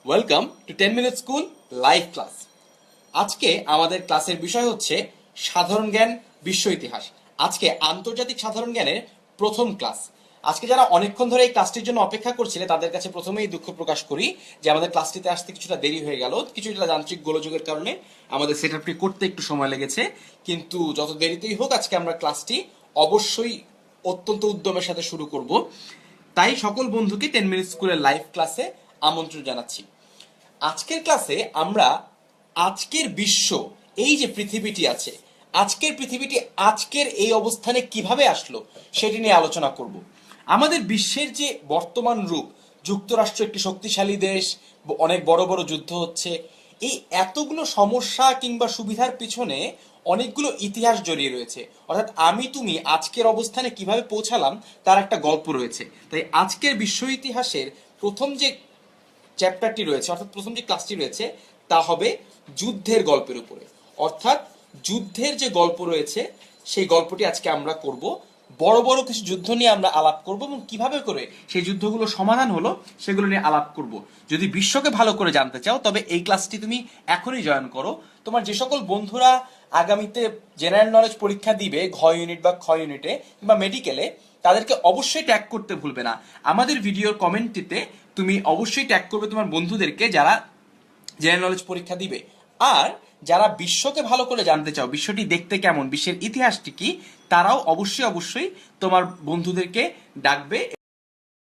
Welcome to 10 minute school live class. আজকে আমাদের ক্লাসের বিষয় হচ্ছে সাধারণ জ্ঞান বিশ্ব ইতিহাস। আজকে আন্তর্জাতিক সাধারণ জ্ঞানের প্রথম ক্লাস। আজকে যারা অনেকক্ষণ ধরে এই ক্লাসটির জন্য অপেক্ষা করছিলে তাদের কাছে প্রথমেই দুঃখ প্রকাশ করি যে আমাদের ক্লাসটিতে আসতে কিছুটা দেরি হয়ে গেল, কিছুটা যান্ত্রিক গোলযোগের কারণে আমাদের সেটআপটি করতে একটু সময় লেগেছে। কিন্তু যত দেরিতেই হোক আজকে আমরা ক্লাসটি অবশ্যই অত্যন্ত উদ্যমের সাথে শুরু করব। তাই সকল বন্ধুকে 10 মিনিট স্কুলের লাইভ ক্লাসে আমন্ত্রণ জানাচ্ছি। আজকের ক্লাসে আমরা আজকের বিশ্ব, এই যে পৃথিবীটি আছে, আজকের পৃথিবীটি আজকের এই অবস্থানে কিভাবে আসলো সেটি নিয়ে আলোচনা করব। আমাদের বিশ্বের যে বর্তমান রূপ, যুক্তরাষ্ট্র একটি শক্তিশালী দেশ, অনেক বড় বড় যুদ্ধ হচ্ছে, এই এতগুলো সমস্যা কিংবা সুবিধার পিছনে অনেকগুলো ইতিহাস জড়িয়ে রয়েছে। অর্থাৎ আমি তুমি আজকের অবস্থানে কিভাবে পৌঁছালাম তার একটা গল্প রয়েছে। তাই আজকের বিশ্ব ইতিহাসের প্রথম যে চ্যাপ্টারটি রয়েছে, অর্থাৎ প্রথম যে ক্লাসটি রয়েছে, তা হবে যুদ্ধের গল্পের উপরে। অর্থাৎ যুদ্ধের যে গল্প রয়েছে সেই গল্পটি আজকে আমরা করব। বড় বড় কিছু যুদ্ধ নিয়ে আমরা আলাপ করব এবং কিভাবে করে সেই যুদ্ধগুলো সমাধান হলো সেগুলো নিয়ে আলাপ করব। যদি বিশ্বকে ভালো করে জানতে চাও তবে এই ক্লাসটি তুমি এখনই জয়েন করো। তোমার যে সকল বন্ধুরা আগামীতে জেনারেল নলেজ পরীক্ষা দিবে ঘ ইউনিট বা খ ইউনিটে বা মেডিকেলে, তাদেরকে অবশ্যই ট্যাগ করতে ভুলবে না। আমাদের ভিডিওর কমেন্টটিতে তুমি অবশ্যই ট্যাগ করবে তোমার বন্ধুদেরকে যারা জেনারেল নলেজ পরীক্ষা দিবে। আর যারা বিশ্বকে ভালো করে জানতে চাও, বিশ্বটি দেখতে কেমন, বিশ্বের ইতিহাসটি কি, তারাও অবশ্যই অবশ্যই তোমার বন্ধুদেরকে ডাকবে,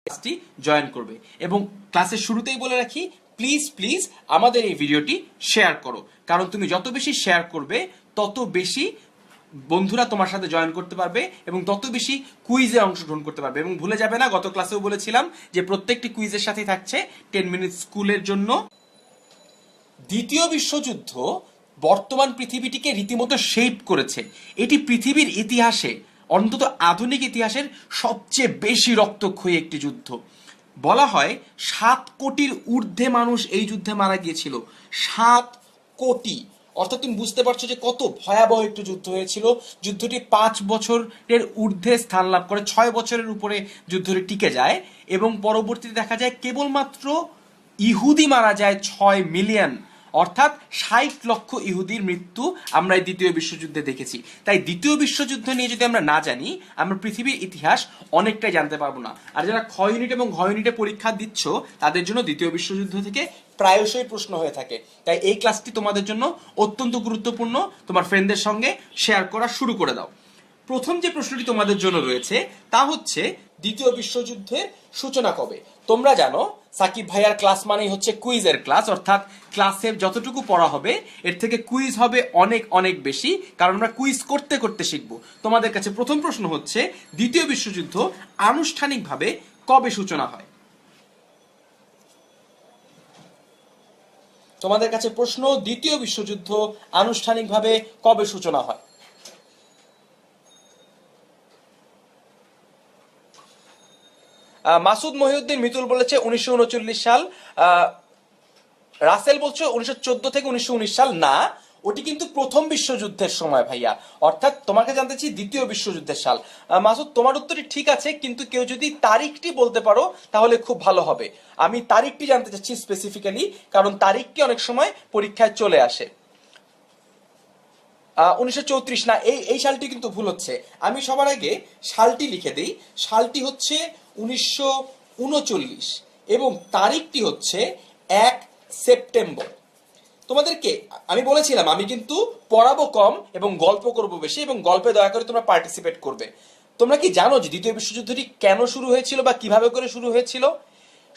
ক্লাসটি জয়েন করবে। এবং ক্লাসের শুরুতেই বলে রাখি, প্লিজ প্লিজ আমাদের এই ভিডিওটি শেয়ার করো, কারণ তুমি যত বেশি শেয়ার করবে তত বেশি বন্ধুরা তোমার সাথে জয়েন করতে পারবে এবং তত বেশি কুইজে অংশগ্রহণ করতে পারবে। এবং ভুলে যাবে না, গত ক্লাসেও বলেছিলাম যে প্রত্যেকটি কুইজের সাথে থাকছে 10 মিনিট স্কুলের জন্য দ্বিতীয় বিশ্বযুদ্ধ বর্তমান পৃথিবীটিকে রীতিমতো শেপ করেছে। এটি পৃথিবীর ইতিহাসে, অন্তত আধুনিক ইতিহাসের সবচেয়ে বেশি রক্তক্ষয়ী একটি যুদ্ধ। বলা হয় 7 কোটির ঊর্ধ্বে মানুষ এই যুদ্ধে মারা গিয়েছিল। 7 কোটি, অর্থাৎ তুমি বুঝতে পারছো যে কত ভয়াবহ একটি যুদ্ধ হয়েছিল। যুদ্ধটি 5 বছরের ঊর্ধ্বে স্থান লাভ করে, 6 বছরের উপরে যুদ্ধটি টিকে যায় এবং পরবর্তীতে দেখা যায় কেবলমাত্র ইহুদি মারা যায় 6 মিলিয়ন, অর্থাৎ 60 লক্ষ ইহুদির মৃত্যু আমরা এই দ্বিতীয় বিশ্বযুদ্ধে দেখেছি। তাই দ্বিতীয় বিশ্বযুদ্ধ নিয়ে যদি আমরা না জানি, আমরা পৃথিবীর ইতিহাস অনেকটাই জানতে পারবো না। আর যারা খ ইউনিট এবং ঘ ইউনিটে পরীক্ষা দিচ্ছ তাদের জন্য দ্বিতীয় বিশ্বযুদ্ধ থেকে প্রায়শই প্রশ্ন হয়ে থাকে। তাই এই ক্লাসটি তোমাদের জন্য অত্যন্ত গুরুত্বপূর্ণ। তোমার ফ্রেন্ডদের সঙ্গে শেয়ার করা শুরু করে দাও। প্রথম যে প্রশ্নটি তোমাদের জন্য রয়েছে তা হচ্ছে দ্বিতীয় বিশ্বযুদ্ধের সূচনা কবে। তোমরা জানো সাকিব ভাইয়ার ক্লাস মানেই হচ্ছে কুইজের ক্লাস, অর্থাৎ ক্লাসের যতটুকু পড়া হবে এর থেকে কুইজ হবে অনেক অনেক বেশি, কারণ আমরা কুইজ করতে করতে শিখবো। তোমাদের কাছে প্রথম প্রশ্ন হচ্ছে দ্বিতীয় বিশ্বযুদ্ধ আনুষ্ঠানিকভাবে কবে সূচনা হয়। তোমাদের কাছে প্রশ্ন, দ্বিতীয় বিশ্বযুদ্ধ আনুষ্ঠানিকভাবে কবে সূচনা হয়। মাসুদ মহিউদ্দিন মিতুল বলেছে 1939 সাল, রাসেল বলছে 1914 থেকে 1919 সাল। না, ওটি কিন্তু প্রথম বিশ্বযুদ্ধের সময় ভাইয়া, অর্থাৎ তোমাকে জানতে চাই দ্বিতীয় বিশ্বযুদ্ধের সাল। মাসুদ, তোমার উত্তরটি ঠিক আছে, কিন্তু কেউ যদি তারিখটি বলতে পারো তাহলে খুব ভালো হবে। আমি তারিখটি জানতে চাচ্ছি স্পেসিফিক্যালি, কারণ তারিখটি অনেক সময় পরীক্ষায় চলে আসে। 1934 না, এই সালটি কিন্তু ভুল হচ্ছে। আমি সবার আগে সালটি লিখে দিই। সালটি হচ্ছে 1939 এবং তারিখটি হচ্ছে 1 সেপ্টেম্বর। তোমাদেরকে আমি বলেছিলাম আমি কিন্তু পড়াবো কম এবং গল্প করব বেশি, এবং গল্পে দয়া করে তোমরা পার্টিসিপেট করবে। তোমরা কি জানো যে দ্বিতীয় বিশ্বযুদ্ধটি কেন শুরু হয়েছিল বা কিভাবে করে শুরু হয়েছিল?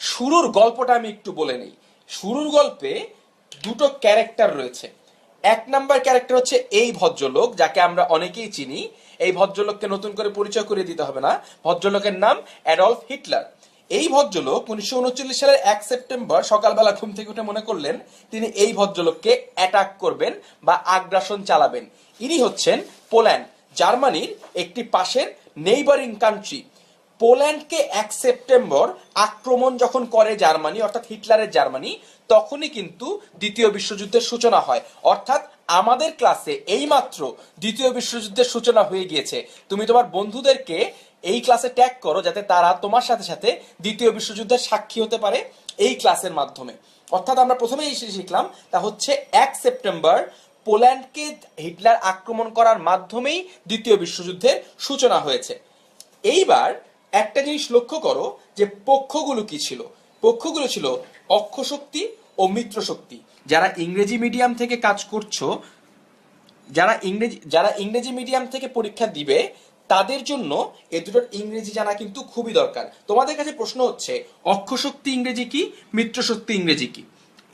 শুরুর গল্পটা আমি একটু বলে নেই। শুরুর গল্পে দুটো ক্যারেক্টার রয়েছে। 1 নাম্বার ক্যারেক্টার হচ্ছে এই ভদ্রলোক, যাকে আমরা অনেকেই চিনি। এই ভদ্রলোককে নতুন করে পরিচয় করে দিতে হবে না। ভদ্রলোকের নাম অ্যাডলফ হিটলার। এই ভদ্রলোক 1939 সালের 1 সেপ্টেম্বর সকালবেলা ঘুম থেকে উঠে মনে করলেন তিনি এই ভদ্রলোককে অ্যাটাক করবেন বা আগ্রাসন চালাবেন। ইনি হচ্ছেন পোল্যান্ড, জার্মানির একটি পাশের নেইবারিং কান্ট্রি। পোল্যান্ডকে 1 সেপ্টেম্বর আক্রমণ যখন করে জার্মানি, অর্থাৎ হিটলারের জার্মানি, তখনই কিন্তু দ্বিতীয় বিশ্বযুদ্ধের সূচনা হয়। অর্থাৎ আমাদের ক্লাসে এইমাত্র দ্বিতীয় বিশ্বযুদ্ধের সূচনা হয়ে গিয়েছে। তুমি তোমার বন্ধুদেরকে এই ক্লাসে ট্যাগ করো, যাতে তারা তোমার সাথে সাথে দ্বিতীয় বিশ্বযুদ্ধের সাক্ষী হতে পারে এই ক্লাসের মাধ্যমে। অর্থাৎ আমরা প্রথমে এই শিখলাম তা হচ্ছে 1 সেপ্টেম্বর পোল্যান্ডকে হিটলার আক্রমণ করার মাধ্যমেই দ্বিতীয় বিশ্বযুদ্ধের সূচনা হয়েছে। এইবার একটা জিনিস লক্ষ্য করো যে পক্ষগুলো কি ছিল। পক্ষগুলো ছিল অক্ষশক্তি ও মিত্রশক্তি। যারা ইংরেজি মিডিয়াম থেকে কাজ করছো, যারা ইংরেজি মিডিয়াম থেকে পরীক্ষা দিবে, তাদের জন্য এ দুটোর ইংরেজি জানা কিন্তু খুবই দরকার। তোমাদের কাছে প্রশ্ন হচ্ছে অক্ষশক্তি ইংরেজি কি, মিত্রশক্তি ইংরেজি কি?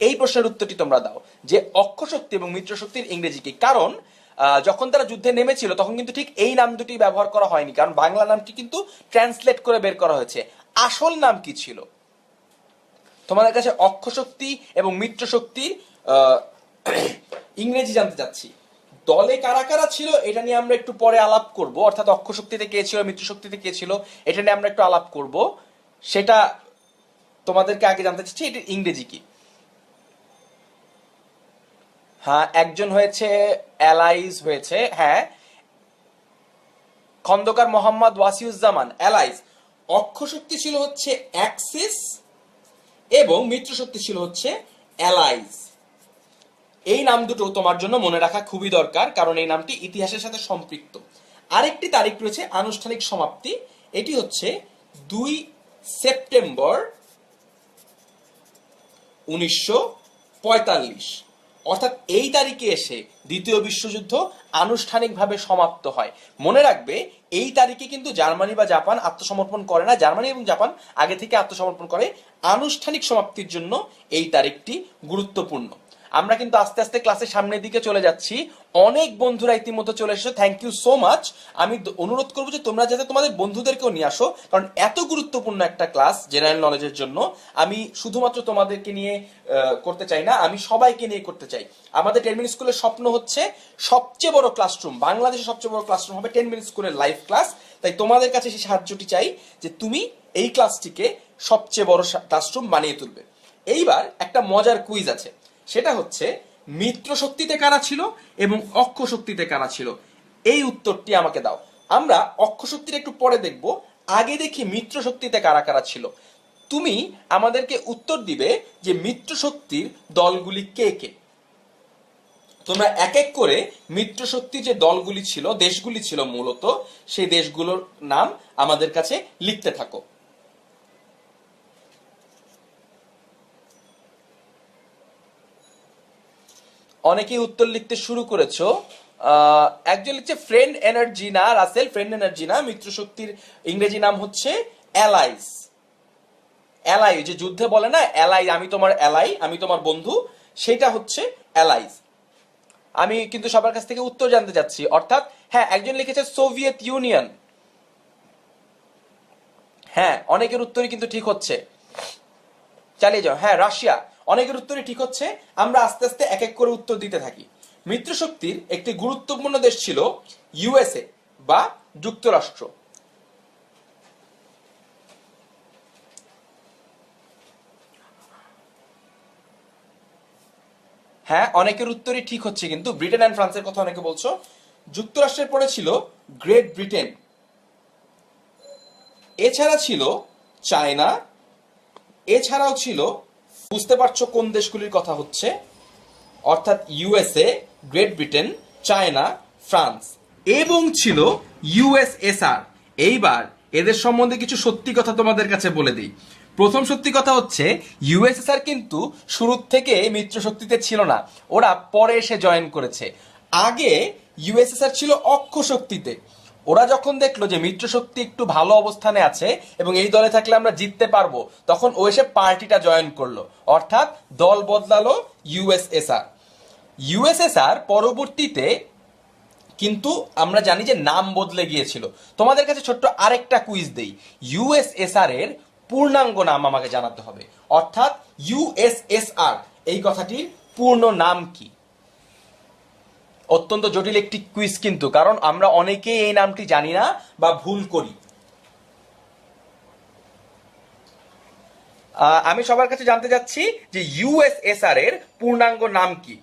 এই প্রশ্নের উত্তরটি তোমরা দাও যে অক্ষশক্তি এবং মিত্রশক্তির ইংরেজি কি। কারণ যখন তারা যুদ্ধে নেমেছিল তখন কিন্তু ঠিক এই নাম দুটি ব্যবহার করা হয়নি, কারণ বাংলা নামটি কিন্তু ট্রান্সলেট করে বের করা হয়েছে। আসল নাম কি ছিল? তোমাদের কাছে অক্ষশক্তি এবং মিত্রশক্তির ইংরেজি জানতে চাচ্ছি। দলে কারা কারা ছিল এটা নিয়ে আমরা একটু পরে আলাপ করব, অর্থাৎ অক্ষশক্তিতে কে ছিল, মিত্রশক্তিতে কে ছিল, এটা নিয়ে আমরা একটু আলাপ করব। সেটা তোমাদেরকে আগে জানতে চাচ্ছি এটির ইংরেজি কি। হ্যাঁ, একজন হয়েছে অ্যালাইজ হয়েছে, হ্যাঁ, খন্দকার মোহাম্মদ ওয়াসিউজ্জামান অ্যালাইজ। অক্ষশক্তি ছিল হচ্ছে অ্যাক্সিস এবং মিত্রশক্তি ছিল হচ্ছে অ্যালাইজ। এই নাম দুটো তোমার জন্য মনে রাখা খুবই দরকার, কারণ এই নামটি ইতিহাসের সাথে সম্পৃক্ত। আরেকটি তারিখ রয়েছে আনুষ্ঠানিক সমাপ্তি, এটি হচ্ছে 2 সেপ্টেম্বর 1945। অর্থাৎ এই তারিখে এসে দ্বিতীয় বিশ্বযুদ্ধ আনুষ্ঠানিকভাবে সমাপ্ত হয়। মনে রাখবে এই তারিখে কিন্তু জার্মানি বা জাপান আত্মসমর্পণ করে না, জার্মানি এবং জাপান আগে থেকে আত্মসমর্পণ করে। আনুষ্ঠানিক সমাপ্তির জন্য এই তারিখটি গুরুত্বপূর্ণ। আমরা কিন্তু আস্তে আস্তে ক্লাসের সামনের দিকে চলে যাচ্ছি। অনেক বন্ধুরা ইতিমধ্যে চলে এসেছো, থ্যাংক ইউ সো মাচ। আমি অনুরোধ করবো যে তোমরা যাতে তোমাদের বন্ধুদেরকেও নিয়ে আসো, কারণ এত গুরুত্বপূর্ণ একটা ক্লাস জেনারেল নলেজের জন্য আমি শুধুমাত্র তোমাদেরকে নিয়ে করতে চাই না, আমি সবাইকে নিয়ে করতে চাই। আমাদের 10 মিনিট স্কুলের স্বপ্ন হচ্ছে সবচেয়ে বড় ক্লাসরুম, বাংলাদেশের সবচেয়ে বড় ক্লাসরুম হবে 10 মিনিট স্কুলের লাইভ ক্লাস। তাই তোমাদের কাছে সেই সাহায্যটি চাই যে তুমি এই ক্লাসটিকে সবচেয়ে বড় ক্লাসরুম বানিয়ে তুলবে। এইবার একটা মজার কুইজ আছে, সেটা হচ্ছে মিত্র শক্তিতে কারা ছিল এবং অক্ষ শক্তিতে কারা ছিল। এই উত্তরটি আমাকে দাও। আমরা অক্ষ শক্তির একটু পরে দেখব, আগে দেখি মিত্র শক্তিতে কারা কারা ছিল। তুমি আমাদেরকে উত্তর দিবে যে মিত্র শক্তির দলগুলি কে কে। তোমরা এক এক করে মিত্র শক্তির যে দলগুলি ছিল, দেশগুলি ছিল মূলত, সেই দেশগুলোর নাম আমাদের কাছে লিখতে থাকো। অনেকেই উত্তর লিখতে শুরু করেছো। একজন লিখছে ফ্রেন্ড এনার্জি না, রাসেল ফ্রেন্ড এনার্জি না, মিত্র শক্তির ইংরেজি নাম হচ্ছে অ্যালাইজ। অ্যালাই, যে যুদ্ধে বলে না অ্যালাই, আমি তোমার অ্যালাই, আমি তোমার বন্ধু, সেটা হচ্ছে অ্যালাইজ। আমি কিন্তু সবার কাছ থেকে উত্তর জানতে চাচ্ছি। অর্থাৎ হ্যাঁ, একজন লিখেছে সোভিয়েত ইউনিয়ন। হ্যাঁ, অনেকের উত্তরই কিন্তু ঠিক হচ্ছে, চালিয়ে যাও। হ্যাঁ, রাশিয়া, অনেকের উত্তরই ঠিক হচ্ছে। আমরা আস্তে আস্তে এক এক করে উত্তর দিতে থাকি। মিত্রশক্তির একটি গুরুত্বপূর্ণ দেশ ছিল ইউএসএ বা যুক্তরাষ্ট্র। হ্যাঁ, অনেকের উত্তরই ঠিক হচ্ছে, কিন্তু ব্রিটেন অ্যান্ড ফ্রান্সের কথা অনেকে বলছো। যুক্তরাষ্ট্রের পরে ছিল গ্রেট ব্রিটেন, এছাড়া ছিল চায়না, এছাড়াও ছিল, বুঝতে পারছো কোন দেশগুলির কথা হচ্ছে, অর্থাৎ USA, great Britain, China, France এবং ছিল ইউএসএসআর। এইবার এদের সম্বন্ধে কিছু সত্যি কথা তোমাদের কাছে বলে দিই। প্রথম সত্যি কথা হচ্ছে ইউএসএসআর কিন্তু শুরুর থেকে মিত্র শক্তিতে ছিল না, ওরা পরে এসে জয়েন করেছে। আগে ইউএসএসআর ছিল অক্ষ শক্তিতে। ওরা যখন দেখলো যে মিত্র শক্তি একটু ভালো অবস্থানে আছে এবং এই দলে থাকলে আমরা জিততে পারবো, তখন ও এসে পার্টিটা জয়েন করলো, অর্থাৎ দল বদলালো ইউএসএসআর। ইউএসএসআর পরবর্তীতে কিন্তু আমরা জানি যে নাম বদলে গিয়েছিল। তোমাদের কাছে ছোট্ট আরেকটা কুইজ দেই, ইউএসএসআর এর পূর্ণাঙ্গ নাম আমাকে জানাতে হবে, অর্থাৎ ইউএসএসআর এই কথাটির পূর্ণ নাম কি। অত্যন্ত জটিল একটি কুইজ কিন্তু, কারণ আমরা অনেকেই এই নামটি জানি না বা ভুল করি। আমি সবার কাছে জানতে চাচ্ছি যে ইউএসএসআর এর পূর্ণাঙ্গ নাম কি।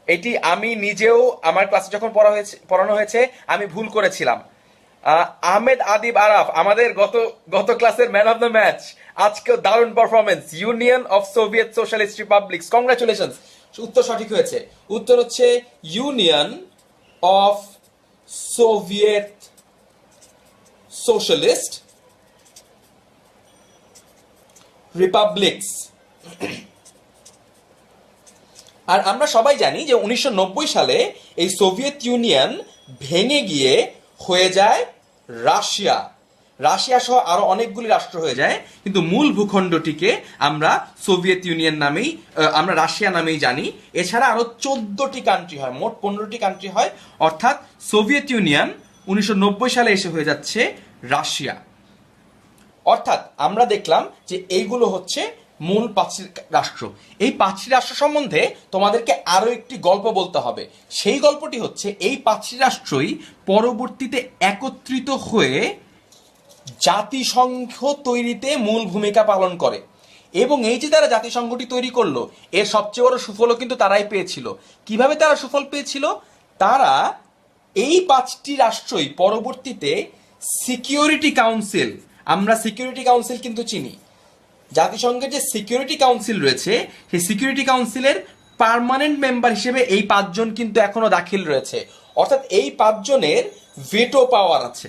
এটি আমি নিজেও আমার ক্লাসে যখন পড়ানো হয়েছে আমি ভুল করেছিলাম। আহমেদ আদিব আরাফ, আমাদের গত গত ক্লাসের ম্যান অফ দ্য ম্যাচ, আজকেও দারুণ performance. Union of Soviet Socialist Republics, congratulations. উত্তর সঠিক হয়েছে। উত্তর হচ্ছে Union of Soviet Socialist Republics. আর আমরা সবাই জানি যে 1990 সালে এই সোভিয়েত ইউনিয়ন ভেঙে গিয়ে হয়ে যায় রাশিয়া। রাশিয়া সহ আরো অনেকগুলি রাষ্ট্র হয়ে যায়, কিন্তু মূল ভূখণ্ডটিকে আমরা সোভিয়েত ইউনিয়ন নামেই, আমরা রাশিয়া নামেই জানি। এছাড়া আরো 14টি কান্ট্রি হয়, মোট 15টি কান্ট্রি হয়, অর্থাৎ সোভিয়েত ইউনিয়ন 1990 সালে এসে হয়ে যাচ্ছে রাশিয়া। অর্থাৎ আমরা দেখলাম যে এইগুলো হচ্ছে মূল 5টি রাষ্ট্র। এই 5টি রাষ্ট্র সম্বন্ধে তোমাদেরকে আরো একটি গল্প বলতে হবে। সেই গল্পটি হচ্ছে এই 5টি রাষ্ট্রই পরবর্তীতে একত্রিত হয়ে জাতিসংঘ তৈরিতে মূল ভূমিকা পালন করে। এবং এই যে তারা জাতিসংঘটি তৈরি করলো, এর সবচেয়ে বড় সুফলও কিন্তু তারাই পেয়েছিল। কিভাবে তারা সুফল পেয়েছিল? তারা এই 5টি রাষ্ট্রই পরবর্তীতে সিকিউরিটি কাউন্সিল, আমরা সিকিউরিটি কাউন্সিল কিন্তু চিনি, জাতিসংঘের যে সিকিউরিটি কাউন্সিল রয়েছে, সেই সিকিউরিটি কাউন্সিলের পার্মানেন্ট মেম্বার হিসেবে এই 5 জন কিন্তু এখনো দাখিল রয়েছে। অর্থাৎ এই 5 জনের ভেটো পাওয়ার আছে।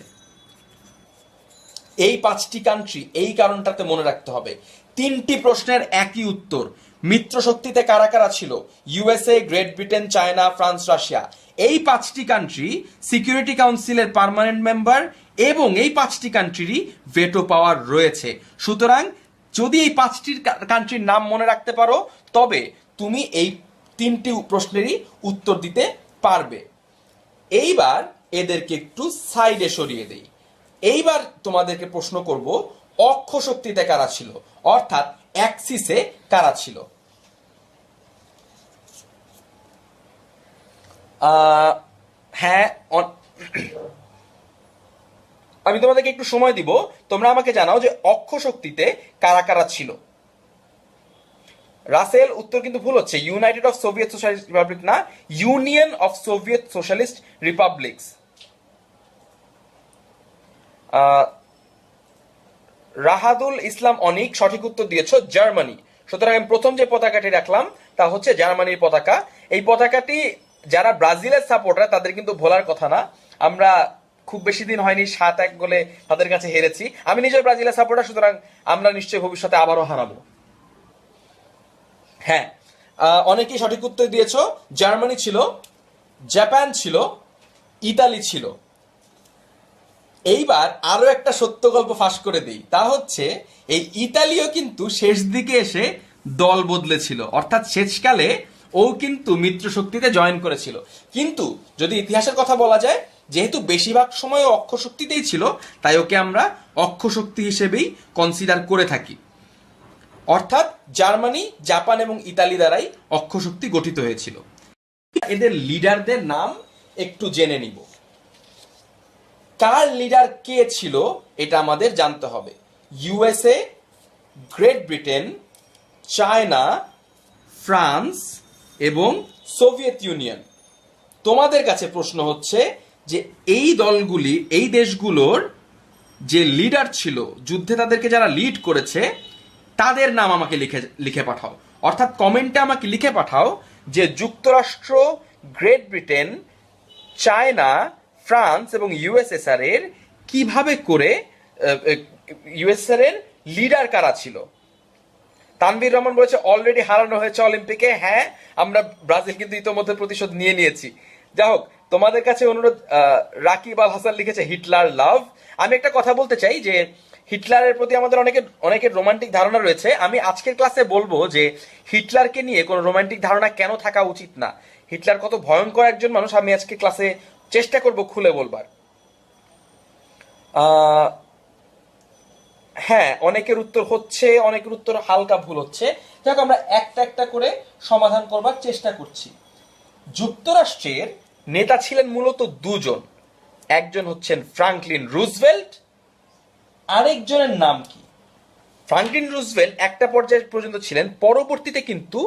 এই 5টি কান্ট্রি, এই কারণটাতে মনে রাখতে হবে। 3টি প্রশ্নের একই উত্তর। মিত্র শক্তিতে কারা কারা ছিল? USA, great Britain, China, France, Russia. এই 5টি কান্ট্রি সিকিউরিটি কাউন্সিলের পার্মানেন্ট মেম্বার এবং এই 5টি কান্ট্রিরই ভেটো পাওয়ার রয়েছে। সুতরাং যদি এই 5টি কান্ট্রির নাম মনে রাখতে পারো, তবে তুমি এই 3টি প্রশ্নেরই উত্তর দিতে পারবে। এইবার এদেরকে একটু সাইডে সরিয়ে দেই। এইবার তোমাদেরকে প্রশ্ন করব, অক্ষ শক্তিতে কারা ছিল, অর্থাৎ অ্যাক্সিসে কারা ছিল? হ্যাঁ, আমি তোমাদেরকে একটু সময় দিব, তোমরা আমাকে জানাও যে অক্ষ শক্তিতে কারা কারা ছিল। রাসেল, উত্তর কিন্তু ভুল হচ্ছে। United of Soviet Socialist Republic না, Union of Soviet Socialist Republics. Rahadul Islam Anik, সঠিক উত্তর দিয়েছো জার্মানি। সুতরাং আমি প্রথম যে পতাকাটি রাখলাম তা হচ্ছে জার্মানির পতাকা। এই পতাকাটি যারা ব্রাজিলের সাপোর্টার তাদের কিন্তু ভোলার কথা না। আমরা খুব বেশি দিন হয়নি 7-1 গোলে তাদের কাছে হেরেছি। আমি নিজের ব্রাজিলের সাপোর্টার, সুতরাং আমরা নিশ্চয়ই ভবিষ্যতে আবারও হারাবো। হ্যাঁ, অনেকেই সঠিক উত্তর দিয়েছো। জার্মানি ছিল, জাপান ছিল, ইতালি ছিল। এইবার আরো একটা সত্য গল্প ফাঁস করে দিই, তা হচ্ছে এই ইতালিও কিন্তু শেষ দিকে এসে দল বদলেছিল, অর্থাৎ শেষকালে ও কিন্তু মিত্র শক্তিতে জয়েন করেছিল। কিন্তু যদি ইতিহাসের কথা বলা যায়, যেহেতু বেশিরভাগ সময় অক্ষ শক্তিতেই ছিল, তাই ওকে আমরা অক্ষ শক্তি হিসেবেই কনসিডার করে থাকি। অর্থাৎ জার্মানি, জাপান এবং ইতালি দ্বারাই অক্ষ শক্তি গঠিত হয়েছিল। এদের লিডারদের নাম একটু জেনে নিব। কার লিডার কে ছিল এটা আমাদের জানতে হবে। USA, great Britain, China, France এবং সোভিয়েত ইউনিয়ন। তোমাদের কাছে প্রশ্ন হচ্ছে যে এই দলগুলি, এই দেশগুলোর যে লিডার ছিল, যুদ্ধে তাদেরকে যারা লিড করেছে, তাদের নাম আমাকে লিখে পাঠাও। অর্থাৎ কমেন্টে আমাকে লিখে পাঠাও যে যুক্তরাষ্ট্র, গ্রেট ব্রিটেন, চায়না, ফ্রান্স এবং ইউএসএসআর এর কিভাবে করে ইউএসএসআর এর লিডার কারা ছিল। তানভীর রহমান বলেছে অলরেডি হারানো হয়েছে অলিম্পিকে। হ্যাঁ, আমরা ব্রাজিল কিন্তু ইতোমধ্যে প্রতিশোধ নিয়ে নিয়েছি। যা হোক, তোমাদের কাছে অনুরোধ। রাকিব আল হাসান লিখেছে হিটলার লাভ। আমি একটা কথা বলতে চাই যে হিটলারের প্রতি আমাদের অনেকের রোমান্টিক ধারণা রয়েছে। আমি আজকের ক্লাসে বলবো যে হিটলারকে নিয়ে কোনো রোমান্টিক ধারণা কেন থাকা উচিত না। হিটলার কত ভয়ঙ্কর একজন মানুষ আমি আজকে ক্লাসে চেষ্টা করব খুলে বলবার। হ্যাঁ, অনেকের উত্তর হচ্ছে, অনেকের উত্তর হালকা ভুল হচ্ছে। যাক, আমরা একটা একটা করে সমাধান করবার চেষ্টা করছি। যুক্তরাষ্ট্রের নেতা ছিলেন মূলত দুজন। একজন হচ্ছেন ফ্রাঙ্কলিন রুজভেল্ট, আরেকজনের নাম কি? ফ্রাঙ্কলিন রুজভেল্ট একটা পর্যায় পর্যন্ত ছিলেন, পরবর্তীতে কিন্তু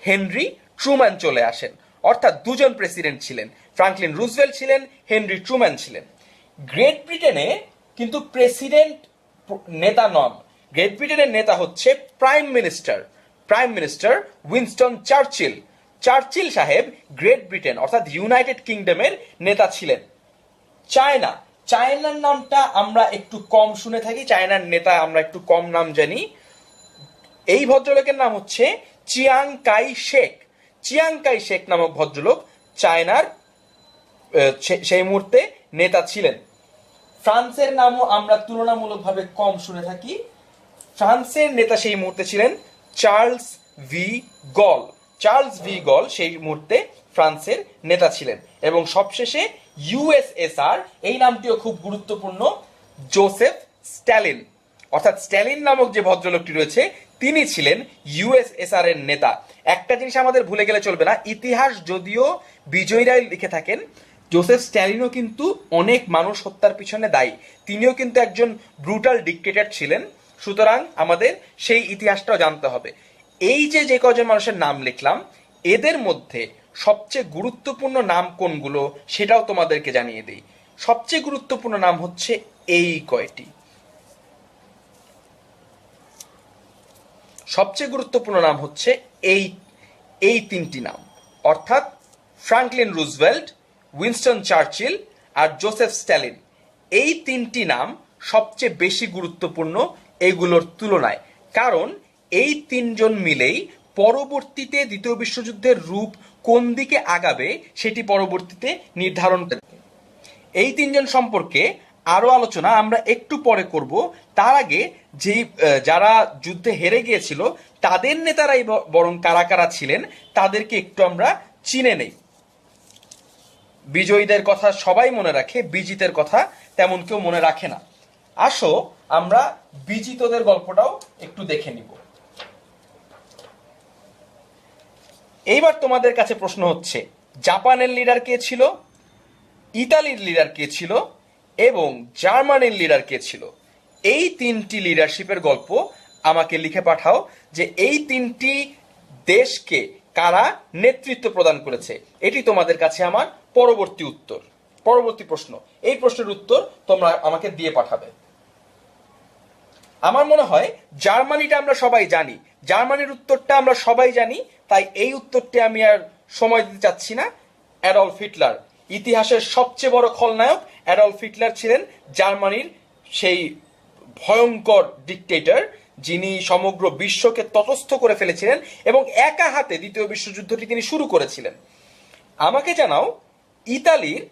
হেনরি ট্রুম্যান চলে আসেন। অর্থাৎ দুজন প্রেসিডেন্ট ছিলেন, ফ্রাঙ্কলিন রুজভেল্ট ছিলেন, হেনরি ট্রুম্যান ছিলেন। গ্রেট ব্রিটেনে কিন্তু প্রেসিডেন্ট নেতা নন, গ্রেট ব্রিটেনের নেতা হচ্ছে prime minister Winston Churchill. Churchill সাহেব গ্রেট ব্রিটেন অর্থাৎ ইউনাইটেড কিংডমের নেতা ছিলেন। চায়নার নামটা আমরা একটু কম শুনে থাকি, চায়নার নেতা আমরা একটু কম নাম জানি। এই ভদ্রলোকের নাম হচ্ছে চিয়াং কাই শেক নামক ভদ্রলোক চায়নার সেই মুহূর্তে নেতা ছিলেন। ফ্রান্সের নামও আমরা তুলনামূলকভাবে কম শুনে থাকি। ফ্রান্সের নেতা সেই মুহূর্তে ছিলেন চার্লস ভি গল সেই মুহূর্তে ফ্রান্সের নেতা ছিলেন। এবং সবশেষে ইউএসএসআর, এই নামটিও খুব গুরুত্বপূর্ণ, জোসেফ স্ট্যালিন অর্থাৎ স্ট্যালিন নামক যে ভদ্রলোকটি রয়েছে তিনি ছিলেন ইউএসএসআর এর নেতা। একটা জিনিস আমাদের ভুলে গেলে চলবে না, ইতিহাস যদিও বিজয়ীরাই লিখে থাকেন, জোসেফ স্ট্যালিনও কিন্তু অনেক মানুষ হত্যার পিছনে দায়ী, তিনিও কিন্তু একজন ব্রুটাল ডিক্টেটর ছিলেন। সুতরাং আমাদের সেই ইতিহাসটাও জানতে হবে। এই যে কজন মানুষের নাম লিখলাম এদের মধ্যে সবচেয়ে গুরুত্বপূর্ণ নাম কোনগুলো সেটাও তোমাদেরকে জানিয়ে দিই। সবচেয়ে গুরুত্বপূর্ণ নাম হচ্ছে এই কয়টি, সবচেয়ে গুরুত্বপূর্ণ নাম হচ্ছে এই তিনটি নাম, অর্থাৎ ফ্রাঙ্কলিন রুজভেল্ট, উইনস্টন চার্চিল আর জোসেফ স্ট্যালিন। এই তিনটি নাম সবচেয়ে বেশি গুরুত্বপূর্ণ এগুলোর তুলনায়, কারণ এই তিনজন মিলেই পরবর্তীতে দ্বিতীয় বিশ্বযুদ্ধের রূপ কোন দিকে আগাবে সেটি পরবর্তীতে নির্ধারণ করে। এই তিনজন সম্পর্কে আরো আলোচনা আমরা একটু পরে করব। তার আগে যারা যুদ্ধে হেরে গিয়েছিল তাদের নেতারাই বরং কারা কারা ছিলেন তাদেরকে একটু আমরা চিনে নেই। বিজয়ীদের কথা সবাই মনে রাখে, বিজিতের কথা তেমন কেউ মনে রাখে না। আসো আমরা বিজিতদের গল্পটাও একটু দেখে নিব। এইবার তোমাদের কাছে প্রশ্ন হচ্ছে, জাপানের লিডার কে ছিল, ইতালির লিডার কে ছিল এবং জার্মানির লিডার কে ছিল? এই তিনটি লিডারশিপের গল্প আমাকে লিখে পাঠাও যে এই তিনটি দেশকে কারা নেতৃত্ব প্রদান করেছে। এটি তোমাদের কাছে আমার পরবর্তী প্রশ্ন। এই প্রশ্নের উত্তর তোমরা আমাকে দিয়ে পাঠাবে। আমার মনে হয় জার্মানিটা আমরা সবাই জানি, জার্মানির উত্তরটা আমরা সবাই জানি, তাই এই উত্তরটি আমি আর সময় দিতে চাচ্ছি না। অ্যাডলফ হিটলার, ইতিহাসের সবচেয়ে বড় খলনায়ক অ্যাডলফ হিটলার ছিলেন জার্মানির সেই ভয়ঙ্কর ডিক্টেটর যিনি সমগ্র বিশ্বকে তটস্থ করে ফেলেছিলেন এবং একা হাতে দ্বিতীয় বিশ্বযুদ্ধটি তিনি শুরু করেছিলেন। আমাকে জানাও ইতালির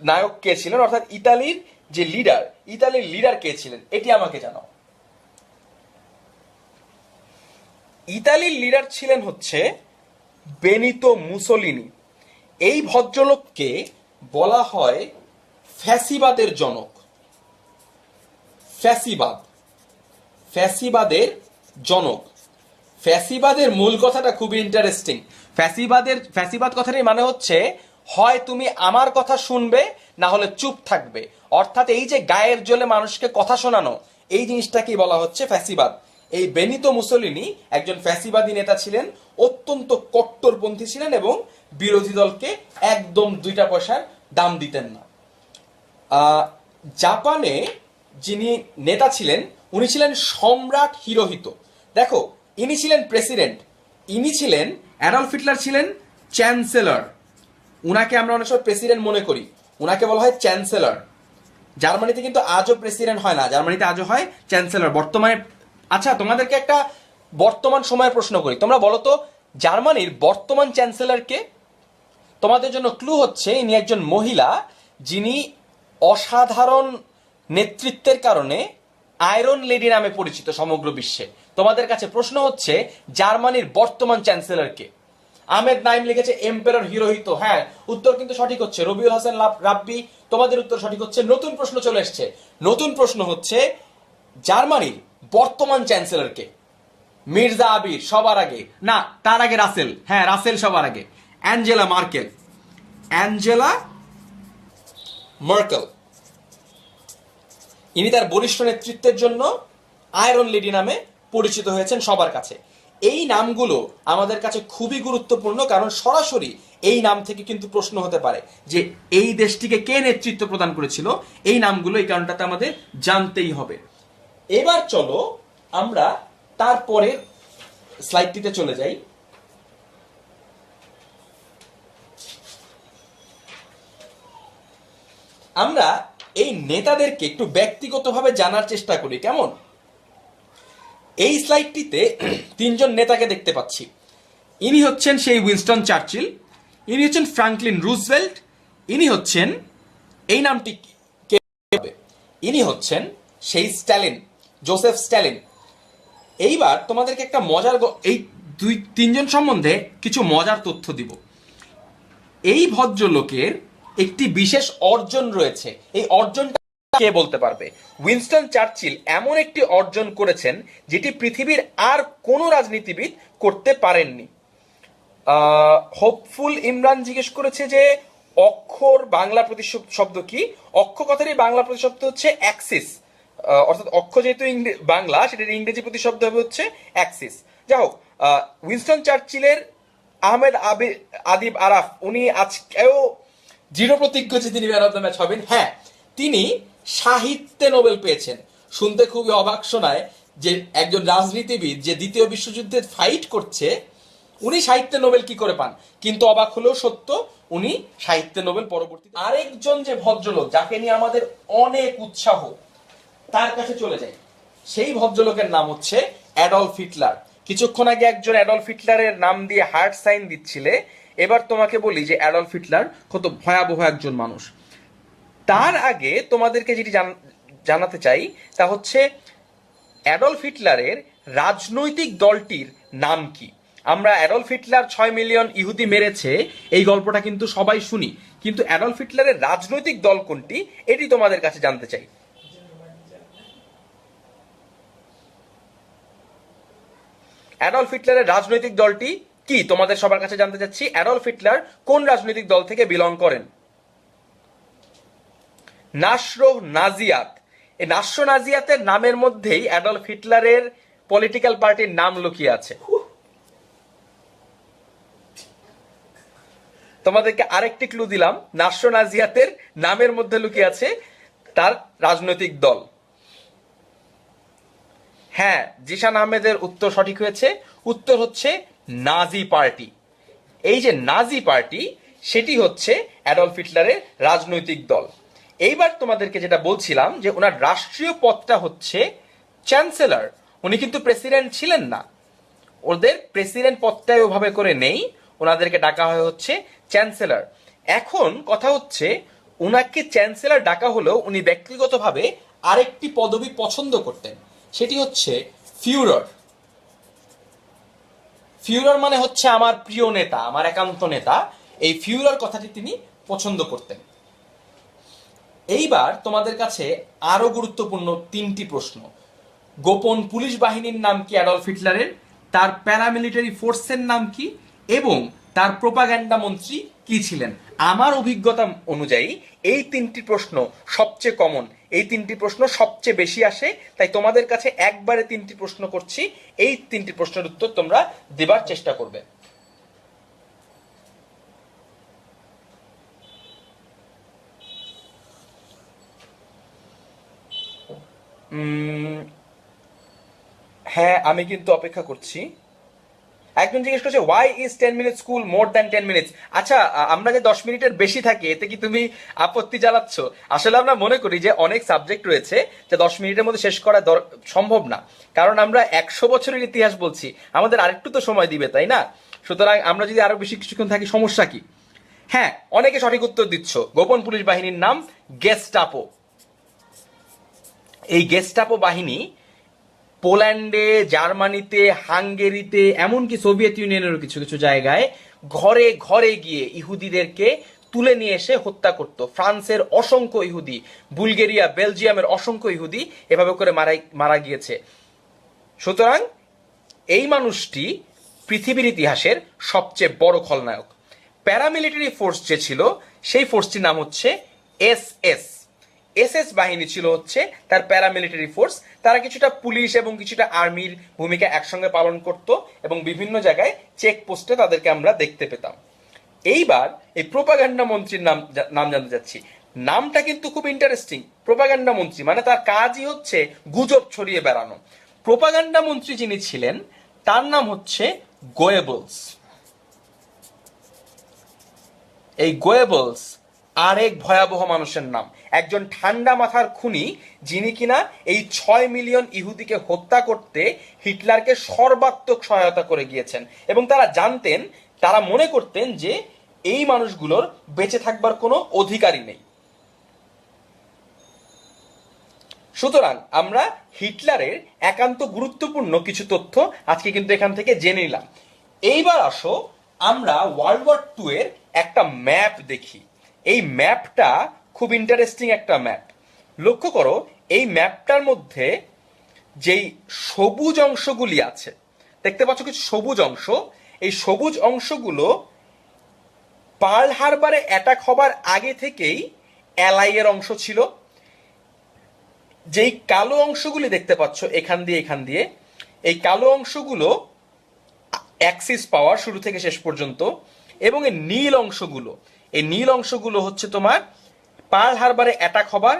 নায়ক কে ছিলেন, অর্থাৎ ইতালির লিডার কে ছিলেন, এটি আমাকে জানাও। ইতালির লিডার ছিলেন হচ্ছে বেনিতো মুসোলিনি। এই ভদ্রলোককে বলা হয় ফ্যাসিবাদের জনক। ফ্যাসিবাদের জনক। ফ্যাসিবাদের মূল কথাটা খুবই ইন্টারেস্টিং। ফ্যাসিবাদ কথাটাই মানে হচ্ছে হয় তুমি আমার কথা শুনবে না হলে চুপ থাকবে, অর্থাৎ এই যে গায়ের জোরে মানুষকে কথা শোনানো, এই জিনিসটাকেই বলা হচ্ছে ফ্যাসিবাদ। এই বেনিতো মুসোলিনি একজন ফ্যাসিবাদী নেতা ছিলেন, অত্যন্ত কট্টরপন্থী ছিলেন এবং বিরোধী দলকে একদম দুইটা পয়সার দাম দিতেন না। জাপানে যিনি নেতা ছিলেন উনি ছিলেন সম্রাট হিরোহিতো। দেখো, ইনি ছিলেন প্রেসিডেন্ট, ইনি ছিলেন অ্যাডলফ হিটলার ছিলেন চ্যান্সেলর। উনাকে আমরা অনেক সময় প্রেসিডেন্ট মনে করি, উনাকে বলা হয় চ্যান্সেলর। জার্মানিতে কিন্তু আজও প্রেসিডেন্ট হয় না, জার্মানিতে আজও হয় চ্যান্সেলর বর্তমানে। আচ্ছা, তোমাদেরকে একটা বর্তমান সময়ের প্রশ্ন করি, তোমরা বলো তো জার্মানির বর্তমান চ্যান্সেলর কে? তোমাদের জন্য ক্লু হচ্ছে ইনি একজন মহিলা যিনি অসাধারণ নেতৃত্বের কারণে আয়রন লেডি নামে পরিচিত সমগ্র বিশ্বে। তোমাদের কাছে প্রশ্ন হচ্ছে জার্মানির বর্তমান চ্যান্সেলর কে? আহমেদ নাইম লিখেছে এম্পেরর হিরোহিতো। হ্যাঁ, উত্তর কিন্তু সঠিক হচ্ছে। রবিউল হাসান রাব্বি, তোমাদের উত্তর সঠিক হচ্ছে। নতুন প্রশ্ন চলে এসছে। নতুন প্রশ্ন হচ্ছে জার্মানির বর্তমান চ্যান্সেলর কে? মির্জা আবির সবার আগে, না তার আগে রাসেল। হ্যাঁ, রাসেল সবার আগে। Angela Merkel. ইনি তার বলিষ্ঠ নেতৃত্বের জন্য আয়রন লেডি নামে পরিচিত হয়েছেন সবার কাছে। এই নামগুলো আমাদের কাছে খুবই গুরুত্বপূর্ণ, কারণ সরাসরি এই নাম থেকে কিন্তু প্রশ্ন হতে পারে যে এই দেশটিকে কে নেতৃত্ব প্রদান করেছিল। এই নামগুলো এই কারণটাতে আমাদের জানতেই হবে। এবার চলো আমরা তারপরের স্লাইডটিতে চলে যাই। আমরা এই নেতাদেরকে একটু ব্যক্তিগতভাবে জানার চেষ্টা করি, কেমন? এই স্লাইডটিতে তিনজন নেতাকে দেখতে পাচ্ছি। ইনি হচ্ছেন সেই উইনস্টন চার্চিল, ইনি হচ্ছেন ফ্রাঙ্কলিন রুজভেল্ট, ইনি হচ্ছেন, এই নামটি কে হবে, ইনি হচ্ছেন সেই স্ট্যালিন, জোসেফ স্ট্যালিন। এইবার তোমাদেরকে একটা মজার এই তিনজন সম্বন্ধে কিছু মজার তথ্য দিব। এই ভদ্রলোকের একটি বিশেষ অর্জন রয়েছে। এই অর্জনটা কে বলতে পারবে? উইনস্টন চার্চিল এমন একটি অর্জন করেছেন যেটি পৃথিবীর আর কোনো রাজনীতিবিদ করতে পারেননি। হোপফুল ইমরান জিজ্ঞেস করেছে যে অক্ষর বাংলা প্রতিশব্দ কি? অক্ষ কথারই বাংলা প্রতিশব্দ হচ্ছে অ্যাক্সিস, অর্থাৎ অক্ষ যেহেতু বাংলা, সেটার ইংরেজি প্রতিশব্দ হবে হচ্ছে অ্যাক্সিস। যাই হোক, উইনস্টন চার্চিলের আহমেদ আদিব আরাফ উনি আজকেও দৃঢ় প্রতিজ্ঞ যে তিনি ম্যান অফ দ্য ম্যাচ হবেন। হ্যাঁ, তিনি সাহিত্যে নোবেল পেয়েছেন। শুনতে খুবই অবাক শোনায় যে একজন রাজনীতিবিদ যে দ্বিতীয় বিশ্বযুদ্ধে ফাইট করছে, উনি সাহিত্যে নোবেল কি করে পান? কিন্তু অবাক হলেও সত্য, উনি সাহিত্যে নোবেল পরবর্তীতে। আরেকজন যে ভদ্রলোক যাকে নিয়ে আমাদের অনেক উৎসাহ, তার কাছে চলে যাই। সেই ভদ্রলোকের নাম হচ্ছে অ্যাডলফ হিটলার। কিছুক্ষণ আগে একজন অ্যাডলফ হিটলারের নাম দিয়ে হার্ট সাইন দিচ্ছিলে, এবার তোমাকে বলি যে অ্যাডলফ হিটলার কত ভয়াবহ একজন মানুষ। তার আগে তোমাদেরকে যেটি জানাতে চাই তা হচ্ছে অ্যাডলফ হিটলারের রাজনৈতিক দলটির নাম কি? আমরা অ্যাডলফ হিটলার 6 মিলিয়ন ইহুদি মেরেছে এই গল্পটা কিন্তু সবাই শুনি, কিন্তু অ্যাডলফ হিটলারের রাজনৈতিক দল কোনটি এটি তোমাদের কাছে জানতে চাই। অ্যাডলফ হিটলারের রাজনৈতিক দলটি কি তোমাদের সবার কাছে জানতে চাচ্ছি। অ্যাডলফ হিটলার কোন রাজনৈতিক দল থেকে বিলং করেন? নাসরো নাজিয়াত। এই নাসরো নাজিয়াতের নামের মধ্যেই অ্যাডলফ হিটলারের পলিটিক্যাল পার্টির নাম লুকিয়ে আছে। তোমাদেরকে আরেকটি ক্লু দিলাম, নাসরো নাজিয়াতের নামের মধ্যে লুকিয়ে আছে তার রাজনৈতিক দল। হ্যাঁ, জিশান আহমেদের উত্তর সঠিক হয়েছে। উত্তর হচ্ছে নাজি পার্টি। এই যে নাজি পার্টি, সেটি হচ্ছে অ্যাডলফ হিটলারের রাজনৈতিক দল। এইবার তোমাদেরকে যেটা বলছিলাম যে ওনার রাষ্ট্রীয় পদটা হচ্ছে চ্যান্সেলর। উনি কিন্তু প্রেসিডেন্ট ছিলেন না, ওদের প্রেসিডেন্ট পদটাই ওভাবে করে নেই, ওনাদেরকে ডাকা হয় হচ্ছে চ্যান্সেলর। এখন কথা হচ্ছে উনাকে চ্যান্সেলর ডাকা হলেও উনি ব্যক্তিগতভাবে আরেকটি পদবি পছন্দ করতেন, সেটি হচ্ছে ফিউরার। ফিউরার মানে হচ্ছে আমার প্রিয় নেতা, আমার একান্ত নেতা। এই ফিউরার কথাটি তিনি পছন্দ করতেন। এইবার তোমাদের কাছে আরো গুরুত্বপূর্ণ তিনটি প্রশ্ন। গোপন পুলিশ বাহিনীর নাম কি অ্যাডলফ হিটলারের? তার প্যারামিলিটারি ফোর্সের নাম কি? এবং তার প্রোপাগ্যান্ডা মন্ত্রী কি ছিলেন? আমার অভিজ্ঞতা অনুযায়ী এই তিনটি প্রশ্ন সবচেয়ে কমন, এই তিনটি প্রশ্ন সবচেয়ে বেশি আসে। তাই তোমাদের কাছে একবারে তিনটি প্রশ্ন করছি, এই তিনটি প্রশ্নের উত্তর তোমরা দেবার চেষ্টা করবে। হ্যাঁ, আমি কিন্তু অপেক্ষা করছি। একজন জিজ্ঞেস করছে why is 10 minute school more than 10 minutes. আচ্ছা, আমরা যে 10 মিনিটের বেশি থাকি এতে কি তুমি আপত্তি জানাচ্ছ? আসলে আমরা মনে করি যে অনেক সাবজেক্ট রয়েছে যা 10 মিনিটের মধ্যে শেষ করা সম্ভব না, কারণ আমরা 100 বছরের ইতিহাস বলছি, আমাদের আরেকটু তো সময় দিবে, তাই না? সুতরাং আমরা যদি আরো বেশি কিছুক্ষণ থাকি সমস্যা কি? হ্যাঁ, অনেকে সঠিক উত্তর দিচ্ছ। গোপন পুলিশ বাহিনীর নাম গেস্টাপো। এই গেস্টাপো বাহিনী পোল্যান্ডে, জার্মানিতে, হাঙ্গেরিতে, এমনকি সোভিয়েত ইউনিয়নেরও কিছু কিছু জায়গায় ঘরে ঘরে গিয়ে ইহুদিদেরকে তুলে নিয়ে এসে হত্যা করত। ফ্রান্সের অসংখ্য ইহুদি, বুলগেরিয়া, বেলজিয়ামের অসংখ্য ইহুদি এভাবে করে মারা গিয়েছে। সুতরাং এই মানুষটি পৃথিবীর ইতিহাসের সবচেয়ে বড় খলনায়ক। প্যারামিলিটারি ফোর্স যে ছিল সেই ফোর্সটির নাম হচ্ছে এস এস। এসএস বাহিনী ছিল হচ্ছে তার প্যারামিলিটারি ফোর্স। তারা কিছুটা পুলিশ এবং কিছুটা আর্মির ভূমিকা একসঙ্গে পালন করত এবং বিভিন্ন জায়গায় চেকপোস্টে তাদেরকে আমরা দেখতে পেতাম। এইবার এই প্রোপাগান্ডা মন্ত্রীর নাম জানতে যাচ্ছি। নামটা কিন্তু খুব ইন্টারেস্টিং। প্রোপাগান্ডা মন্ত্রী মানে তার কাজই হচ্ছে গুজব ছড়িয়ে বেড়ানো। প্রোপাগান্ডা মন্ত্রী যিনি ছিলেন তার নাম হচ্ছে গোয়েবলস। এই গোয়েবলস আরেক ভয়াবহ মানুষের নাম, একজন ঠান্ডা মাথার খুনি যিনি কিনা এই 6 মিলিয়ন ইহুদিকে হত্যা করতে হিটলারকে সর্বাত্মক সহায়তা করে গিয়েছেন। এবং তারা জানতেন, তারা মনে করতেন যে এই মানুষগুলোর বেঁচে থাকবার কোনো অধিকারই নেই। সুতরাং আমরা হিটলারের একান্ত গুরুত্বপূর্ণ কিছু তথ্য আজকে কিন্তু এখান থেকে জেনে নিলাম। এইবার আসো আমরা ওয়ার্ল্ড ওয়ার 2 এর একটা ম্যাপ দেখি। এই ম্যাপটা খুব ইন্টারেস্টিং একটা ম্যাপ। লক্ষ্য করো এই ম্যাপটার মধ্যে যেই সবুজ অংশগুলি আছে, দেখতে পাচ্ছ কিছু সবুজ অংশ। এই সবুজ অংশগুলো পার্ল হারবারে অ্যাটাক হবার আগে থেকেই অ্যালাই এর অংশ ছিল। যেই কালো অংশগুলি দেখতে পাচ্ছ এখান দিয়ে এই কালো অংশগুলো অ্যাক্সিস পাওয়ার শুরু থেকে শেষ পর্যন্ত। এবং এই নীল অংশগুলো হচ্ছে তোমার পার্ল হারবারে অ্যাটাক হবার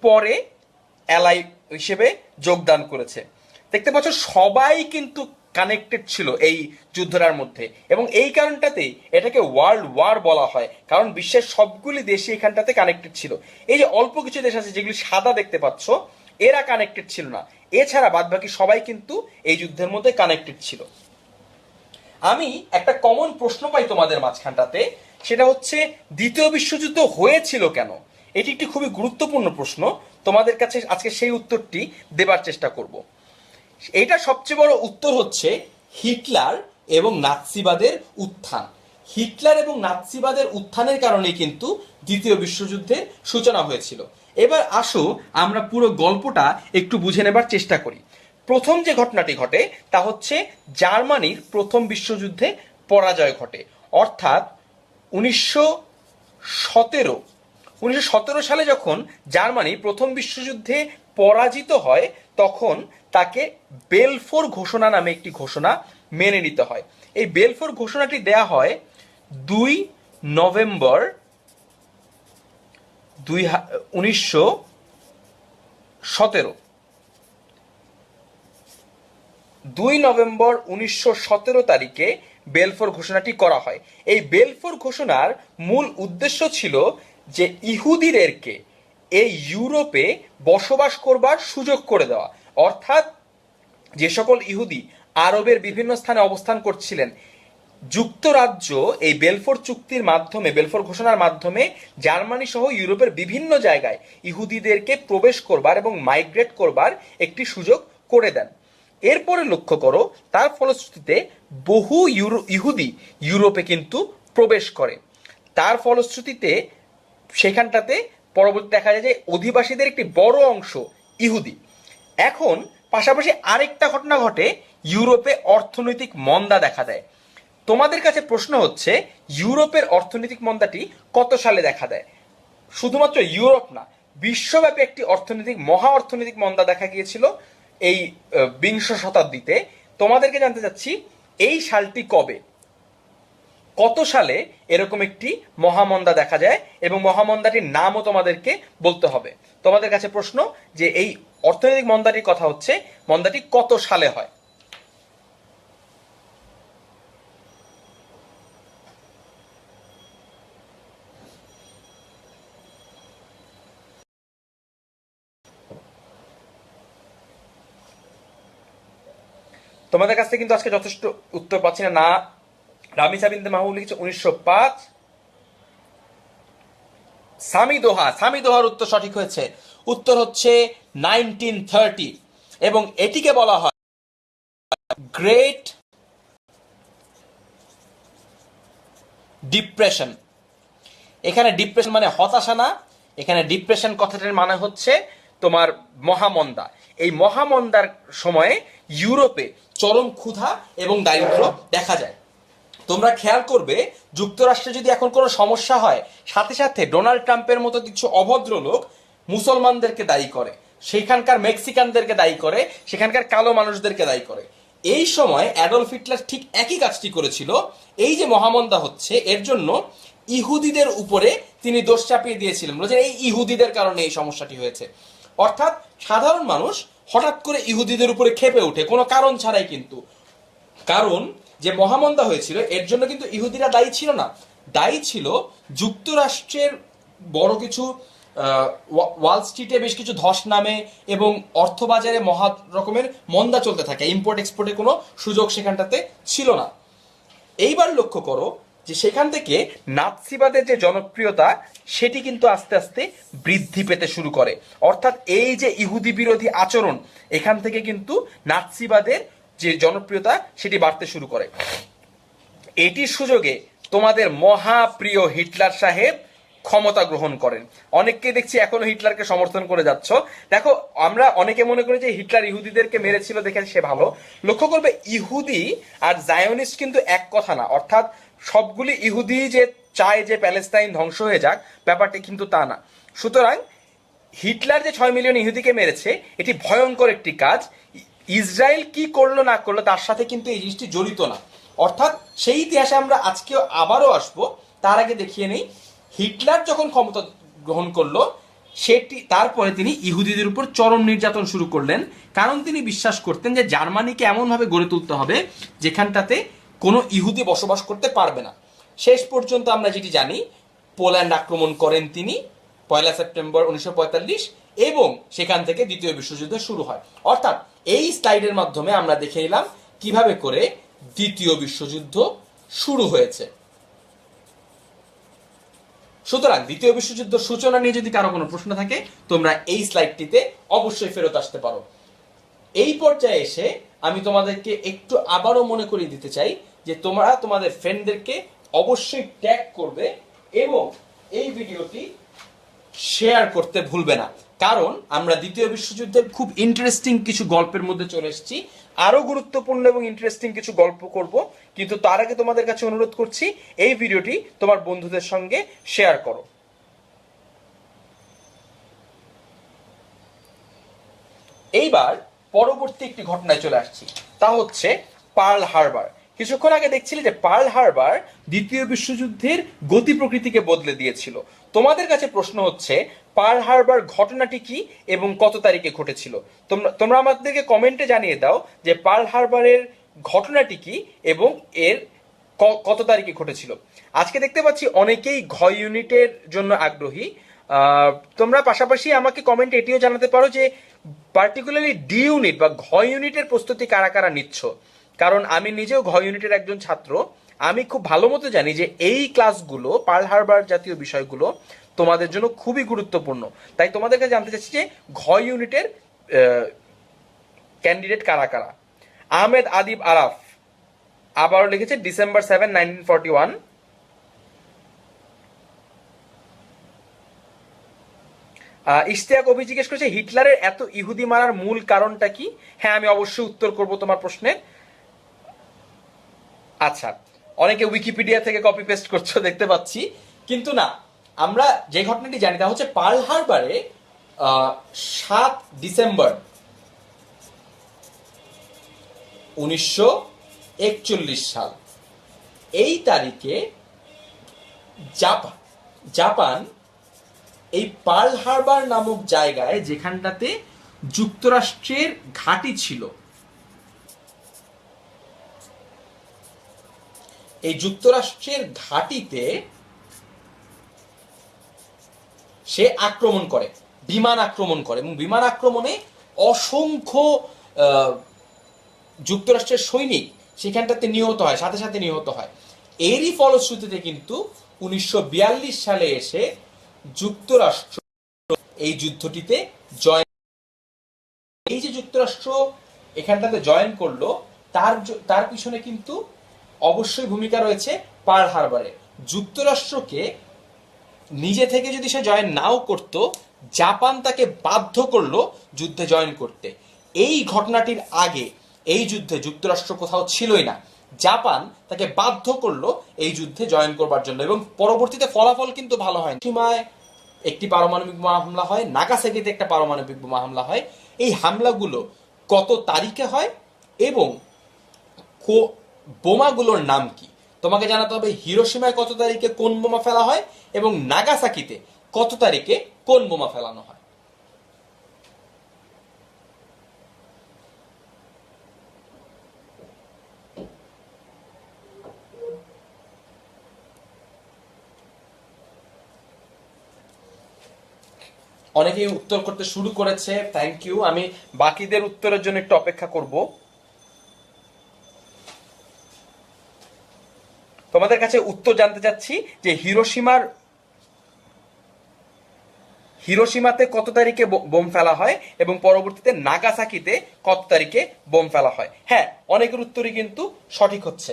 পরে অ্যালাই হিসেবে যোগদান করেছে। দেখতে পাচ্ছ সবাই কিন্তু কানেক্টেড ছিল এই যুদ্ধটার মধ্যে, এবং এই কারণটাতেই এটাকে ওয়ার্ল্ড ওয়ার বলা হয়, কারণ বিশ্বের সবগুলি দেশই এখানটাতে কানেক্টেড ছিল। এই যে অল্প কিছু দেশ আছে যেগুলি সাদা দেখতে পাচ্ছ, এরা কানেক্টেড ছিল না। এছাড়া বাদবাকি সবাই কিন্তু এই যুদ্ধের মধ্যে কানেক্টেড ছিল। আমি একটা কমন প্রশ্ন পাই তোমাদের মাঝখানটাতে, সেটা হচ্ছে দ্বিতীয় বিশ্বযুদ্ধ হয়েছিল কেন? এটি একটি খুবই গুরুত্বপূর্ণ প্রশ্ন। তোমাদের কাছে আজকে সেই উত্তরটি দেবার চেষ্টা করব। এটা সবচেয়ে বড় উত্তর হচ্ছে হিটলার এবং নাৎসিবাদের উত্থান। হিটলার এবং নাৎসিবাদের উত্থানের কারণে কিন্তু দ্বিতীয় বিশ্বযুদ্ধের সূচনা হয়েছিল। এবার আসো আমরা পুরো গল্পটা একটু বুঝে নেবার চেষ্টা করি। প্রথম যে ঘটনাটি ঘটে তা হচ্ছে জার্মানির প্রথম বিশ্বযুদ্ধে পরাজয় ঘটে, অর্থাৎ 1917 সালে যখন জার্মানি প্রথম বিশ্বযুদ্ধে পরাজিত হয়, তখন তাকে বেলফোর ঘোষণা নামে একটি ঘোষণা মেনে নিতে হয়। এই বেলফোর ঘোষণাটি দেয়া হয় 2 নভেম্বর 1917 তারিখে বেলফোর ঘোষণাটি করা হয়। এই বেলফোর ঘোষণার মূল উদ্দেশ্য ছিল যে ইহুদিদেরকে এই ইউরোপে বসবাস করবার সুযোগ করে দেওয়া। অর্থাৎ যে সকল ইহুদি আরবের বিভিন্ন স্থানে অবস্থান করছিলেন, যুক্তরাজ্য এই বেলফোর চুক্তির মাধ্যমে, বেলফোর ঘোষণার মাধ্যমে জার্মানি সহ ইউরোপের বিভিন্ন জায়গায় ইহুদিদেরকে প্রবেশ করবার এবং মাইগ্রেট করবার একটি সুযোগ করে দেন। এরপরে লক্ষ্য করো, তার ফলশ্রুতিতে বহু ইহুদি ইউরোপে কিন্তু প্রবেশ করে। তার ফলশ্রুতিতে সেখানটাতে পরবর্তী দেখা যায় যে অধিবাসীদের একটি বড় অংশ ইহুদি। এখন পাশাপাশি আরেকটা ঘটনা ঘটে, ইউরোপে অর্থনৈতিক মন্দা দেখা দেয়। তোমাদের কাছে প্রশ্ন হচ্ছে ইউরোপের অর্থনৈতিক মন্দাটি কত সালে দেখা দেয়? শুধুমাত্র ইউরোপ না, বিশ্বব্যাপী একটি মহা অর্থনৈতিক মন্দা দেখা গিয়েছিল এই 20 শতাব্দীতে। তোমাদেরকে জানতে চাচ্ছি এই সালটি কবে, কত সালে এরকম একটি মহামন্দা দেখা যায়, এবং মহামন্দাটির নামও তোমাদেরকে বলতে হবে। তোমাদের কাছে প্রশ্ন যে এই অর্থনৈতিক মন্দাটির কথা হচ্ছে, মন্দাটি কত সালে হয়? তোমাদের কাছ থেকে কিন্তু আজকে যথেষ্ট উত্তর পাচ্ছি না। রামিসা বিনতে মাহবুব লিখেছে 1905। সামি দোহার উত্তর সঠিক হয়েছে। উত্তর হচ্ছে 1930, এবং এটিকে বলা হয় গ্রেট ডিপ্রেশন। এখানে ডিপ্রেশন মানে হতাশা না, এখানে ডিপ্রেশন কথাটার মানে হচ্ছে তোমার মহামন্দা। এই মহামন্দার সময়ে ইউরোপে চরম ক্ষুধা এবং দারিদ্র দেখা যায়। তোমরা খেয়াল করবে, যুক্তরাষ্ট্রে যদি এখন কোনো সমস্যা হয়, সাথে সাথে ডোনাল্ড ট্রাম্পের মতো কিছু অভদ্র লোক মুসলমানদেরকে দায়ী করে, সেখানকার মেক্সিকানদেরকে দায়ী করে, সেখানকার কালো মানুষদেরকে দায়ী করে। এই সময় অ্যাডলফ হিটলার ঠিক একই কাজটি করেছিল। এই যে মহামন্দা হচ্ছে এর জন্য ইহুদিদের উপরে তিনি দোষ চাপিয়ে দিয়েছিলেন, বলেছেন এই ইহুদিদের কারণে এই সমস্যাটি হয়েছে। অর্থাৎ সাধারণ মানুষ হঠাৎ করে ইহুদিদের উপরে ক্ষেপে ওঠে কোনো কারণ ছাড়াই, কিন্তু কারণ যে মহামন্দা হয়েছিল এর জন্য কিন্তু ইহুদিরা দায়ী ছিল না, দায়ী ছিল যুক্তরাষ্ট্রের বড় কিছু ওয়াল স্ট্রিটে বেশ কিছু ধস নামে এবং অর্থবাজারে মহা রকমের মন্দা চলতে থাকে, ইম্পোর্ট এক্সপোর্টের কোনো সুযোগ সেখানটাতে ছিল না। এইবার লক্ষ্য করো যে সেখান থেকে নাৎসিবাদের যে জনপ্রিয়তা সেটি কিন্তু আস্তে আস্তে বৃদ্ধি পেতে শুরু করে। অর্থাৎ এই যে ইহুদি বিরোধী আচরণ, এখান থেকে কিন্তু নাৎসিবাদের যে জনপ্রিয়তা সেটি বাড়তে শুরু করে। এটির সুযোগে তোমাদের মহাপ্রিয় হিটলার সাহেব ক্ষমতা গ্রহণ করেন। অনেককে দেখছি এখনো হিটলারকে সমর্থন করে যাচ্ছ। দেখো, আমরা অনেকে মনে করি যে হিটলার ইহুদিদেরকে মেরেছিল দেখে সে ভালো। লক্ষ্য করবে ইহুদি আর জায়োনিস্ট কিন্তু এক কথা না। অর্থাৎ সবগুলি ইহুদি যে চায় যে প্যালেস্তাইন ধ্বংস হয়ে যাক, ব্যাপারটি কিন্তু তা না। সুতরাং হিটলার যে 6 মিলিয়ন ইহুদিকে মেরেছে এটি ভয়ঙ্কর একটি কাজ। ইসরায়েল কি করলো না করলো তার সাথে কিন্তু এই জিনিসটি জড়িত না। অর্থাৎ সেই ইতিহাসে আমরা আজকেও আবারও আসবো। তার আগে দেখিয়ে নেই হিটলার যখন ক্ষমতা গ্রহণ করলো সেটি তারপরে তিনি ইহুদিদের উপর চরম নির্যাতন শুরু করলেন, কারণ তিনি বিশ্বাস করতেন যে জার্মানিকে এমনভাবে গড়ে তুলতে হবে যেখানটাতে কোনো ইহুদি বসবাস করতে পারবে না। শেষ পর্যন্ত আমরা যেটি জানি, পোল্যান্ড আক্রমণ করেন তিনি 1 সেপ্টেম্বর 1945 এবং সেখান থেকে দ্বিতীয় বিশ্বযুদ্ধ শুরু হয়। অর্থাৎ এই স্লাইডের মাধ্যমে আমরা দেখে নিলাম কিভাবে করে দ্বিতীয় বিশ্বযুদ্ধ শুরু হয়েছে। সুতরাং দ্বিতীয় বিশ্বযুদ্ধ সূচনা নিয়ে যদি কারো কোনো প্রশ্ন থাকে তোমরা এই স্লাইডটিতে অবশ্যই ফেরত আসতে পারো। এই পর্যায়ে এসে আমি তোমাদেরকে একটু আবারও মনে করিয়ে দিতে চাই যে তোমরা তোমাদের ফ্রেন্ডদেরকে অবশ্যই ট্যাগ করবে এবং এই ভিডিওটি শেয়ার করতে ভুলবে না, কারণ আমরা দ্বিতীয় বিশ্বযুদ্ধের খুব ইন্টারেস্টিং কিছু গল্পের মধ্যে চলে এসেছি। আরো গুরুত্বপূর্ণ এবং ইন্টারেস্টিং কিছু গল্প করব, কিন্তু তার আগে তোমাদের কাছে অনুরোধ করছি এই ভিডিওটি তোমার বন্ধুদের সঙ্গে শেয়ার করো। এইবার পরবর্তী একটি ঘটনায় চলে আসছি, তা হচ্ছে পার্ল হারবার। কিছুক্ষণ আগে দেখছিলে যে পার্ল হারবার দ্বিতীয় বিশ্বযুদ্ধের গতি প্রকৃতিকে বদলে দিয়েছিল। তোমাদের কাছে প্রশ্ন হচ্ছে পার্ল হারবার ঘটনাটি কি এবং কত তারিখে ঘটেছিল। তোমরা আমাদেরকে কমেন্টে জানিয়ে দাও যে পার্ল হারবারের ঘটনাটি কি এবং এর কত তারিখে ঘটেছিল। আজকে দেখতে পাচ্ছি অনেকেই ঘ ইউনিটের জন্য আগ্রহী। তোমরা পাশাপাশি আমাকে কমেন্টে এটিও জানাতে পারো যে পার্টিকুলারলি ডি ইউনিট বা ঘ ইউনিটের প্রস্তুতি কারা কারা নিচ্ছ, কারণ আমি নিজেও ঘ ইউনিটের একজন ছাত্র। আমি খুব ভালো মতো জানি যে এই ক্লাসগুলো পার্ল হারবার জাতীয় বিষয়গুলো তোমাদের জন্য খুবই গুরুত্বপূর্ণ। তাই তোমাদের কাছে জানতে চাচ্ছি যে ঘ ইউনিটের ক্যান্ডিডেট কারা কারা। আহমেদ আদিব আরাফ আবারও লিখেছে ডিসেম্বর 7, 1941। ইশতিয়াক অভি জিজ্ঞেস করেছে হিটলারের এত ইহুদি মারার মূল কারণটা কি। হ্যাঁ, আমি অবশ্যই উত্তর করব তোমার প্রশ্নের। আচ্ছা, অনেকে উইকিপিডিয়া থেকে কপি পেস্ট করছো দেখতে পাচ্ছি, কিন্তু না, আমরা যে ঘটনাটি জানি তা হচ্ছে পার্ল হারবারে 7 ডিসেম্বর 1941 সাল, এই তারিখে জাপান এই পার্ল হারবার নামক জায়গায়, যেখানটাতে যুক্তরাষ্ট্রের ঘাঁটি ছিল, এই যুক্তরাষ্ট্রের ঘাঁটিতে সে আক্রমণ করে, বিমান আক্রমণ করে, এবং বিমান আক্রমণে অসংখ্য যুক্তরাষ্ট্রের সৈনিক সেখানটাতে নিহত হয়, সাথে সাথে নিহত হয়। এরই ফলশ্রুতিতে কিন্তু 1942 সালে এসে যুক্তরাষ্ট্র এই যুদ্ধটিতে জয়েন। এই যে যুক্তরাষ্ট্র এখানটাতে জয়েন করলো তার পিছনে কিন্তু অবশ্যই ভূমিকা রয়েছে পার্ল হারবারের। যুক্তরাষ্ট্রকে নিজে থেকে যদি সে জয়েন নাও করত, জাপান তাকে বাধ্য করলো যুদ্ধে জয়েন করতে। এই ঘটনাটির আগে এই যুদ্ধে যুক্তরাষ্ট্র কোথাও ছিলই না, জাপান তাকে বাধ্য করলো এই যুদ্ধে জয়েন করবার জন্য, এবং পরবর্তীতে ফলাফল কিন্তু ভালো হয়নি। সীমায় একটি পারমাণবিক বোমা হামলা হয়, নাগাসাকিতে একটা পারমাণবিক বোমা হামলা হয়। এই হামলাগুলো কত তারিখে হয় এবং বোমাগুলোর নাম কি? তোমাকে জানাতে হবে হিরোশিমায় কত তারিখে কোন বোমা ফেলা হয় এবং নাগাসাকিতে কত তারিখে কোন বোমা ফেলানো হয়। অনেকেই উত্তর করতে শুরু করেছে, থ্যাংক ইউ। আমি বাকিদের উত্তরের জন্য একটু অপেক্ষা করব। তোমাদের কাছে উত্তর জানতে চাচ্ছি যে হিরোশিমাতে কত তারিখে বোম ফেলা হয় এবং পরবর্তীতে নাগাসাকিতে কত তারিখে বোম ফেলা হয়। হ্যাঁ, অনেকের উত্তরই কিন্তু সঠিক হচ্ছে।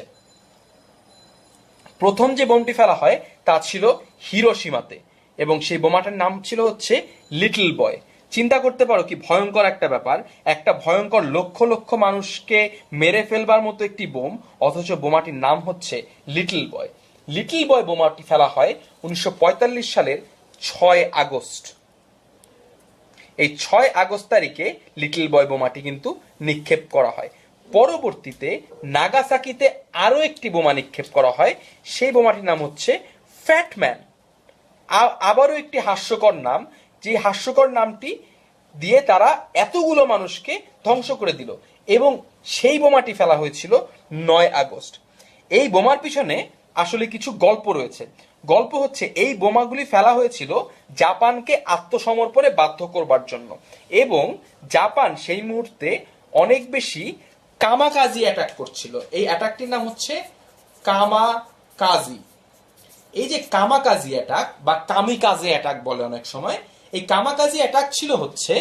প্রথম যে বোমটি ফেলা হয় তা ছিল হিরোশিমাতে এবং সেই বোমাটার নাম ছিল হচ্ছে লিটল বয়। চিন্তা করতে পারো কি ভয়ঙ্কর একটা ব্যাপার, একটা ভয়ঙ্কর লক্ষ লক্ষ মানুষকে মেরে ফেলবার মতো একটি বোম, অথচ বোমাটির নাম হচ্ছে লিটল বয়। লিটল বয় বোমাটি ফেলা হয় 1945 সালের 6 আগস্ট। এই 6 আগস্ট তারিখে লিটল বয় বোমাটি কিন্তু নিক্ষেপ করা হয়। পরবর্তীতে নাগাসাকিতে আরো একটি বোমা নিক্ষেপ করা হয়, সেই বোমাটির নাম হচ্ছে ফ্যাটম্যান। আবারও একটি হাস্যকর নাম, যে হাস্যকর নামটি দিয়ে তারা এতগুলো মানুষকে ধ্বংস করে দিল এবং সেই বোমাটি ফেলা হয়েছিল 9 আগস্ট। এই বোমার পিছনে আসলে কিছু গল্প রয়েছে। গল্প হচ্ছে এই বোমাগুলি ফেলা হয়েছিল জাপানকে আত্মসমর্পণে বাধ্য করবার জন্য এবং জাপান সেই মুহূর্তে অনেক বেশি কামাকাজি অ্যাটাক করছিল। এই অ্যাটাকটির নাম হচ্ছে কামাকাজি। এই যে কামাকাজি অ্যাটাক বা কামিকাজে অ্যাটাক বলে অনেক সময়, এই কামাকাজি অ্যাটাক ছিল হচ্ছে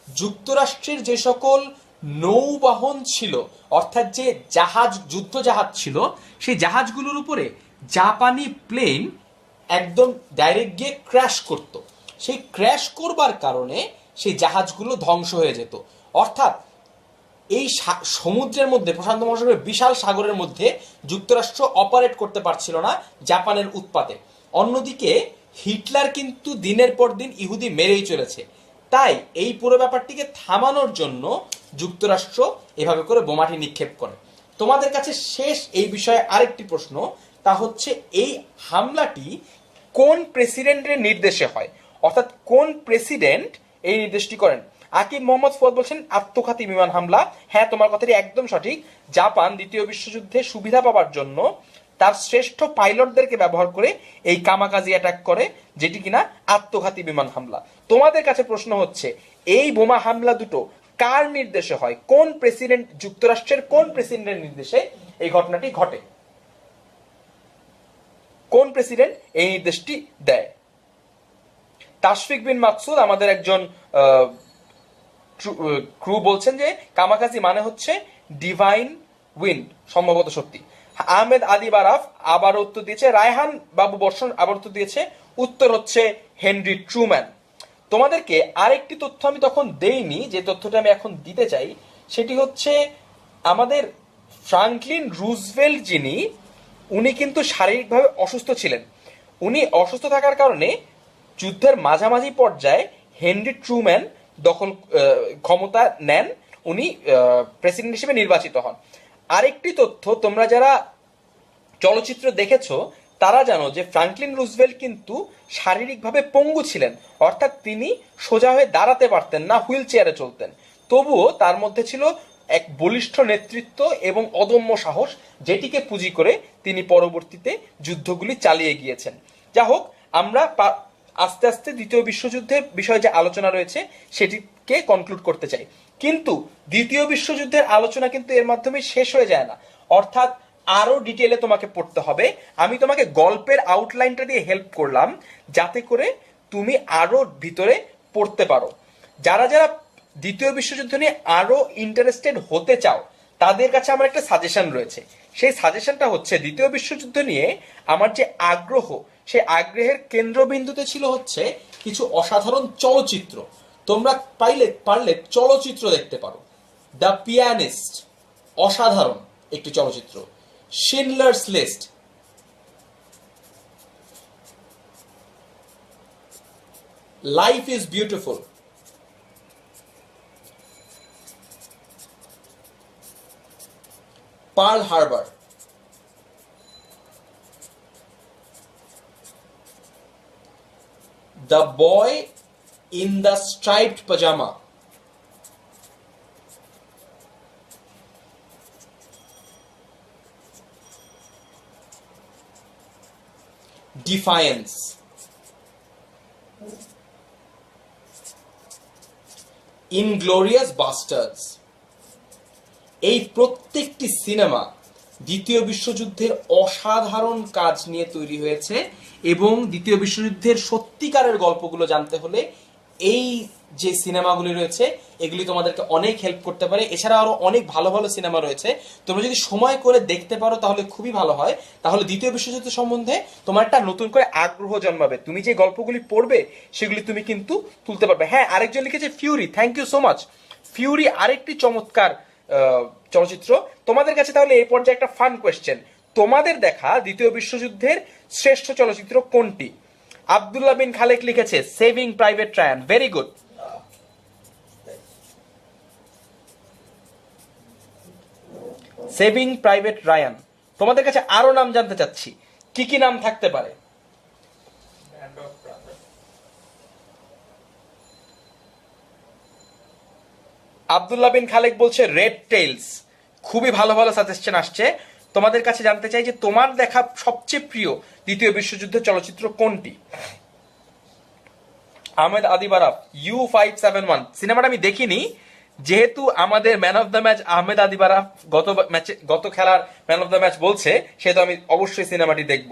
যুক্তরাষ্ট্রের যে সকল নৌবাহন ছিল, অর্থাৎ যে জাহাজ, যুদ্ধ জাহাজ ছিল, সেই জাহাজগুলোর উপরে জাপানি প্লেন একদম ডাইরেক্ট গিয়ে ক্র্যাশ করত। সেই ক্র্যাশ করবার কারণে সেই জাহাজগুলো ধ্বংস হয়ে যেত। অর্থাৎ এই সমুদ্রের মধ্যে, প্রশান্ত মহাসাগরের বিশাল সাগরের মধ্যে যুক্তরাষ্ট্র অপারেট করতে পারছিল না জাপানের উৎপাতে। অন্যদিকে হিটলার কিন্তু দিনের পর দিন ইহুদি মেরেই চলেছে। তাই এই পুরো ব্যাপারটিকে থামানোর জন্য যুক্তরাষ্ট্র এভাবে করে বোমাটি নিক্ষেপ করে। তোমাদের কাছে শেষ এই বিষয়ে আরেকটি প্রশ্ন, তা হচ্ছে এই হামলাটি কোন প্রেসিডেন্টের নির্দেশে হয়, অর্থাৎ কোন প্রেসিডেন্ট এই নির্দেশটি করেন। আকিব মোহাম্মদ ফুয়াদ বলছেন আত্মঘাতী বিমান হামলা। হ্যাঁ, তোমার কথাটি একদম সঠিক। জাপান দ্বিতীয় বিশ্বযুদ্ধে সুবিধা পাওয়ার জন্য তার শ্রেষ্ঠ পাইলটদেরকে ব্যবহার করে এই কামাকাজি অ্যাটাক করে, যেটি কিনা আত্মঘাতী বিমান হামলা। তোমাদের কাছে প্রশ্ন হচ্ছে এই বোমা হামলা দুটো কার নির্দেশে হয়, কোন প্রেসিডেন্ট, যুক্তরাষ্ট্রের কোন প্রেসিডেন্টের নির্দেশে এই ঘটনাটি ঘটে, কোন প্রেসিডেন্ট এই নির্দেশটি দেয়। তাশফিক বিন মাকসুদ আমাদের একজন ক্রু বলছেন যে কামাকাজি মানে হচ্ছে ডিভাইন উইন্ড, সম্ভবত সত্যি। আহমেদ আলী বারাফ আবার উত্তর দিয়েছে, রায়হান বাবু বর্ষণ আবার উত্তর দিয়েছে, উত্তর হচ্ছে হেনরি ট্রুম্যান। তোমাদেরকে আরেকটি তথ্য আমি তখন দেইনি, যে তথ্যটা আমি এখন দিতে চাই, সেটি হচ্ছে আমাদের ফ্রাঙ্কলিন রুজভেল্ট যিনি, উনি কিন্তু শারীরিকভাবে অসুস্থ ছিলেন। উনি অসুস্থ থাকার কারণে যুদ্ধের মাঝামাঝি পর্যায়ে হেনরি ট্রুম্যান ক্ষমতা নেন, উনি প্রেসিডেন্ট হিসেবে নির্বাচিত হন। আরেকটি তথ্য, তোমরা যারা চলচ্চিত্র দেখেছো তারা জানো যে ফ্রাঙ্কলিন রুজভেল্ট কিন্তু শারীরিকভাবে পঙ্গু ছিলেন, অর্থাৎ তিনি সোজা হয়ে দাঁড়াতে পারতেন না, হুইল চেয়ারে চলতেন। তবুও তার মধ্যে ছিল এক বলিষ্ঠ নেতৃত্ব এবং অদম্য সাহস, যেটিকে পুঁজি করে তিনি পরবর্তীতে যুদ্ধগুলি চালিয়ে গিয়েছেন। যা হোক, আমরা আস্তে আস্তে দ্বিতীয় বিশ্বযুদ্ধের বিষয়ে যে আলোচনা রয়েছে সেটিকে কনক্লুড করতে চাই। কিন্তু দ্বিতীয় বিশ্বযুদ্ধের আলোচনা কিন্তু এর মাধ্যমে শেষ হয়ে যায় না, অর্থাৎ আরো ডিটেলে তোমাকে পড়তে হবে। আমি তোমাকে গল্পের আউটলাইনটা দিয়ে হেল্প করলাম যাতে করে তুমি আরো ভিতরে পড়তে পারো। যারা যারা দ্বিতীয় বিশ্বযুদ্ধ নিয়ে আরো ইন্টারেস্টেড হতে চাও তাদের কাছে আমার একটা সাজেশন রয়েছে। সেই সাজেশনটা হচ্ছে, দ্বিতীয় বিশ্বযুদ্ধ নিয়ে আমার যে আগ্রহ, সেই আগ্রহের কেন্দ্রবিন্দুতে ছিল হচ্ছে কিছু অসাধারণ চলচ্চিত্র। তোমরা পারলে চলচ্চিত্র দেখতে পারো। দ্য পিয়ানিস্ট অসাধারণ একটি চলচ্চিত্র, Schindler's list life is beautiful, Pearl Harbor, the boy in the striped pyjama, defiance, inglorious basterds. এই প্রত্যেকটি সিনেমা দ্বিতীয় বিশ্বযুদ্ধের অসাধারণ কাজ নিয়ে তৈরি হয়েছে এবং দ্বিতীয় বিশ্বযুদ্ধের সত্যিকারের গল্পগুলো জানতে হলে এই যে সিনেমাগুলি রয়েছে এগুলি তোমাদেরকে অনেক হেল্প করতে পারে। এছাড়া আরো অনেক ভালো ভালো সিনেমা রয়েছে, তোমরা যদি সময় করে দেখতে পারো তাহলে খুবই ভালো হয়। তাহলে দ্বিতীয় বিশ্বযুদ্ধ সম্বন্ধে তোমার একটা নতুন করে আগ্রহ জন্মাবে, তুমি যে গল্পগুলি পড়বে সেগুলি তুমি কিন্তু তুলতে পারবে। হ্যাঁ, আরেকজন লিখেছে Fury, thank you so much. Fury আরেকটি চমৎকার চলচ্চিত্র। তোমাদের কাছে তাহলে এই পর্যায়ে একটা ফান কোয়েশ্চেন, তোমাদের দেখা দ্বিতীয় বিশ্বযুদ্ধের শ্রেষ্ঠ চলচ্চিত্র কোনটি? আব্দুল্লাহ বিন খালেক লিখেছে Saving Private Ryan, very good. Saving Private Ryan. তোমাদের কাছে আরো নাম জানতে চাচ্ছি, কি কি নাম থাকতে পারে? আব্দুল্লাহ বিন খালেক বলছে রেড টেইলস। খুবই ভালো ভালো সাজেশন আসছে। তোমাদের কাছে জানতে চাই যে তোমার দেখা সবচেয়ে প্রিয় দ্বিতীয় বিশ্বযুদ্ধের চলচ্চিত্র কোনটি? আহমেদ আদিবারাফ, U571 সিনেমাটা আমি দেখিনি, যেহেতু আমাদের man of the match Ahmed Adibaraf গত খেলার ম্যান অফ দ্য ম্যাচ বলছে, সেহেতু আমি অবশ্যই সিনেমাটি দেখব।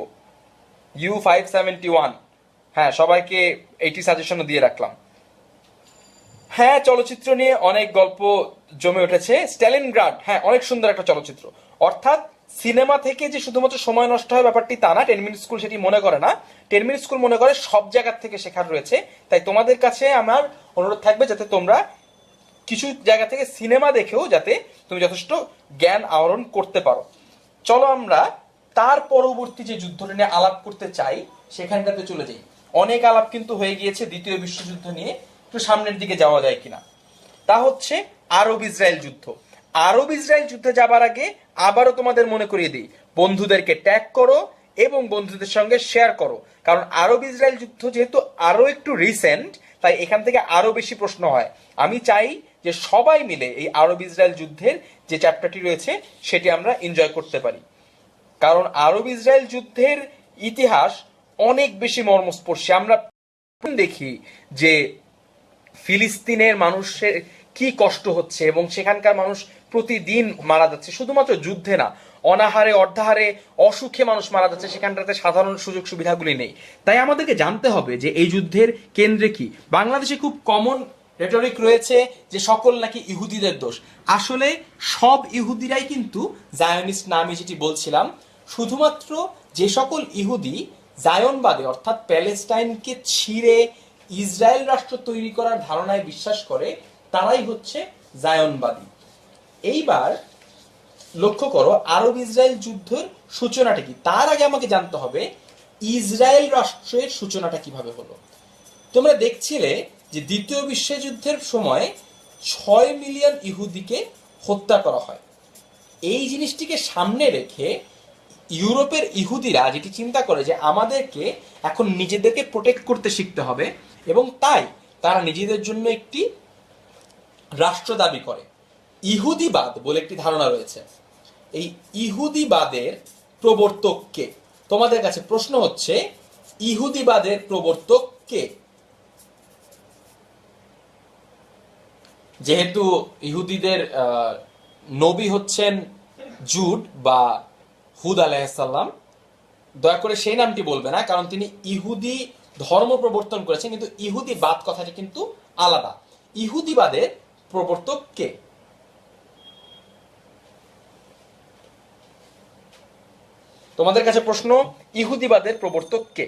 U571, হ্যাঁ, সবাইকে এইটি সাজেশনও দিয়ে রাখলাম। হ্যাঁ, চলচ্চিত্র নিয়ে অনেক গল্প জমে উঠেছে। স্ট্যালিনগ্রাড, হ্যাঁ, অনেক সুন্দর একটা চলচ্চিত্র। অর্থাৎ সিনেমা থেকে যে শুধুমাত্র সময় নষ্ট হয় ব্যাপারটি তা না, 10 মিনিট স্কুল সেটি মনে করে না। 10 মিনিট স্কুল মনে করে সব জায়গার থেকে শেখার রয়েছে। তাই তোমাদের কাছে আমার অনুরোধ থাকবে যাতে তোমরা কিছু জায়গা থেকে সিনেমা দেখেও যাতে তুমি যথেষ্ট জ্ঞান আহরণ করতে পারো। চলো আমরা তার পরবর্তী যে যুদ্ধটা নিয়ে আলাপ করতে চাই সেখানটাতে চলে যাই। অনেক আলাপ কিন্তু হয়ে গিয়েছে দ্বিতীয় বিশ্বযুদ্ধ নিয়ে, একটু সামনের দিকে যাওয়া যায় কিনা। তা হচ্ছে আরব ইসরায়েল যুদ্ধ। আরব ইসরায়েল যুদ্ধে যাবার আগে আবারও তোমাদের মনে করিয়ে দিই, বন্ধুদেরকে ট্যাগ করো এবং বন্ধুদের সঙ্গে শেয়ার করো, কারণ আরব ইসরায়েল যুদ্ধ যেহেতু আরো একটু রিসেন্ট তাই এখান থেকে আরো বেশি প্রশ্ন হয়। আমি চাই যে সবাই মিলে এই আরব ইসরায়েল যুদ্ধের যে চ্যাপ্টারটি রয়েছে সেটি আমরা এনজয় করতে পারি, কারণ আরব ইসরায়েল যুদ্ধের ইতিহাস অনেক বেশি মর্মস্পর্শী। আমরা দেখি যে ফিলিস্তিনের মানুষের কি কষ্ট হচ্ছে এবং সেখানকার মানুষ প্রতিদিন মারা যাচ্ছে, শুধুমাত্র যুদ্ধে না, অনাহারে অর্ধাহারে অসুখে মানুষ মারা যাচ্ছে, সেখানটাতে সাধারণ সুযোগ সুবিধাগুলি নেই। তাই আমাদেরকে জানতে হবে যে এই যুদ্ধের কেন্দ্রে কি। বাংলাদেশে খুব কমন রেটরিক রয়েছে যে সকল নাকি ইহুদিদের দোষ। আসলে সব ইহুদিরাই কিন্তু জায়নিস্ট না, আমি যেটি বলছিলাম, শুধুমাত্র যে সকল ইহুদি জায়নবাদে অর্থাৎ প্যালেস্টাইনকে ছিঁড়ে ইসরায়েল রাষ্ট্র তৈরি করার ধারণায় বিশ্বাস করে তারাই হচ্ছে জায়নবাদী। এইবার লক্ষ্য করো আরব ইসরায়েল যুদ্ধের সূচনাটা কি। তার আগে আমাকে জানতে হবে ইসরায়েল রাষ্ট্রের সূচনাটা কিভাবে হলো। তোমরা দেখছিলে যে দ্বিতীয় বিশ্বযুদ্ধের সময় 6 মিলিয়ন ইহুদিকে হত্যা করা হয়। এই জিনিসটিকে সামনে রেখে ইউরোপের ইহুদিরা যেটি চিন্তা করে যে আমাদেরকে এখন নিজেদেরকে প্রোটেক্ট করতে শিখতে হবে এবং তাই তারা নিজেদের জন্য একটি রাষ্ট্র দাবি করে। ইহুদিবাদ বলে একটি ধারণা রয়েছে। এই ইহুদিবাদের প্রবর্তক কে? তোমাদের কাছে প্রশ্ন হচ্ছে ইহুদিবাদের প্রবর্তক কে? যেহেতু ইহুদিদের নবী হচ্ছেন জুড বা হুদ আলাইহিসসালাম, দয়া করে সেই নামটি বলবে না, কারণ তিনি ইহুদি ধর্ম প্রবর্তন করেছেন, কিন্তু ইহুদিবাদ কথাটি কিন্তু আলাদা। ইহুদিবাদের প্রবর্তক কে? তোমাদের কাছে প্রশ্ন, ইহুদিবাদের প্রবর্তক কে?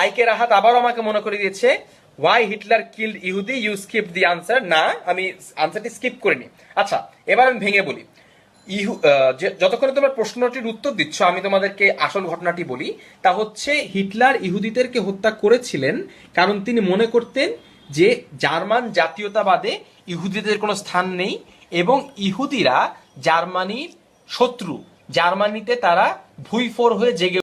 আইকে রাহাত আবার আমাকে মনে করে দিয়েছে ওয়াই হিটলার কিল্ড ইহুদি, ইউ স্কিপ দি আনসার। না, আমি আনসারটি স্কিপ করিনি। আচ্ছা, এবার আমি ভেঙে বলি। যতক্ষণে তোমার প্রশ্নটির উত্তর দিচ্ছ আমি তোমাদেরকে আসল ঘটনাটি বলি। তা হচ্ছে হিটলার ইহুদিদেরকে হত্যা করেছিলেন কারণ তিনি মনে করতেন যে জার্মান জাতীয়তাবাদে ইহুদিদের কোনো স্থান নেই এবং ইহুদিরা জার্মানির শত্রু, জার্মানিতে তারা ভুইফোর হয়ে জেগে।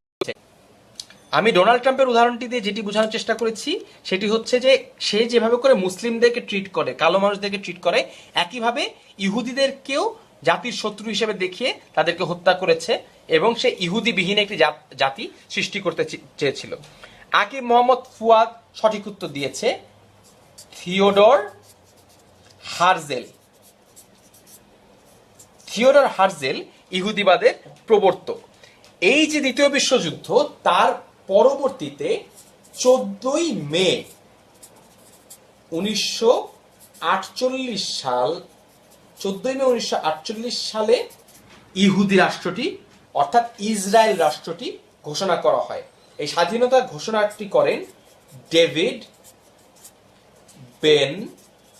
আমি ডোনাল্ড ট্রাম্পের উদাহরণটি দিয়ে যেটি বোঝানোর চেষ্টা করেছি সেটি হচ্ছে যে সে যেভাবে করে মুসলিমদেরকে ট্রিট করে, কালো মানুষদেরকে ট্রিট করে, একইভাবে ইহুদিদেরকেও জাতির শত্রু হিসেবে দেখিয়ে তাদেরকে হত্যা করেছে এবং সে ইহুদিবিহীন একটি জাতি সৃষ্টি করতে চেয়েছিল। আকিব মোহাম্মদ ফুয়াদ সঠিক উত্তর দিয়েছে থিওডর হার্জেল। থিওডর হার্জেল ইহুদিবাদের প্রবর্তক। এই যে দ্বিতীয় বিশ্বযুদ্ধ, তার পরবর্তীতে 14ই মে 1948 সালে ইহুদি রাষ্ট্রটি অর্থাৎ ইসরায়েল রাষ্ট্রটি ঘোষণা করা হয়। এই স্বাধীনতা ঘোষণাটি করেন ডেভিড বেন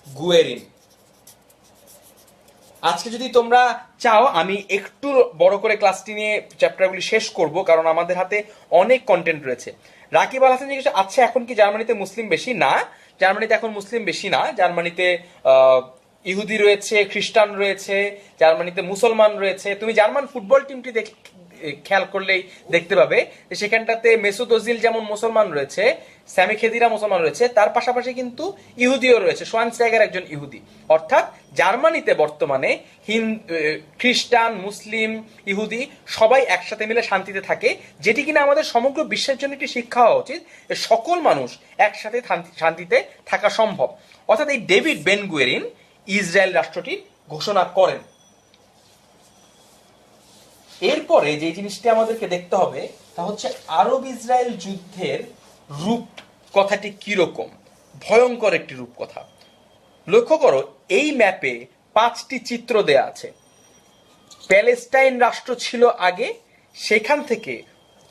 গুয়েরিন। আজকে যদি তোমরা চাও আমি একটু বড় করে ক্লাসটি নিয়ে চ্যাপ্টারগুলি শেষ করব কারণ আমাদের হাতে অনেক কন্টেন্ট রয়েছে। রাকিব আল হাসান জিজ্ঞেস, আচ্ছা এখন কি জার্মানিতে মুসলিম বেশি? না, জার্মানিতে এখন মুসলিম বেশি না। জার্মানিতে ইহুদি রয়েছে, খ্রিস্টান রয়েছে, জার্মানিতে মুসলমান রয়েছে। তুমি জার্মান ফুটবল টিমটি খেয়াল করলেই দেখতে পাবে যে সেখানটাতে মেসুত ওজিল যেমন মুসলমান রয়েছে, স্যামি খেদিরা মুসলমান রয়েছে, তার পাশাপাশি কিন্তু ইহুদিও রয়েছে। শোয়ানস্টাইগার একজন ইহুদি। অর্থাৎ জার্মানিতে বর্তমানে খ্রিস্টান, মুসলিম, ইহুদি সবাই একসাথে মিলে শান্তিতে থাকে, যেটি কিনা আমাদের সমগ্র বিশ্বের জন্য একটি শিক্ষা হওয়া উচিত। সকল মানুষ একসাথে শান্তিতে থাকা সম্ভব। অর্থাৎ এই ডেভিড বেন গুয়েরিন ইসরায়েল রাষ্ট্রটি ঘোষণা করেন। এরপরে যে জিনিসটি আমাদেরকে দেখতে হবে তা হচ্ছে আরব ইসরায়েল যুদ্ধের রূপ কথাটি কিরকম। ভয়ঙ্কর একটি রূপকথা। লক্ষ্য করো, এই ম্যাপে 5টি চিত্র দেয়া আছে। প্যালেস্টাইন রাষ্ট্র ছিল আগে, সেখান থেকে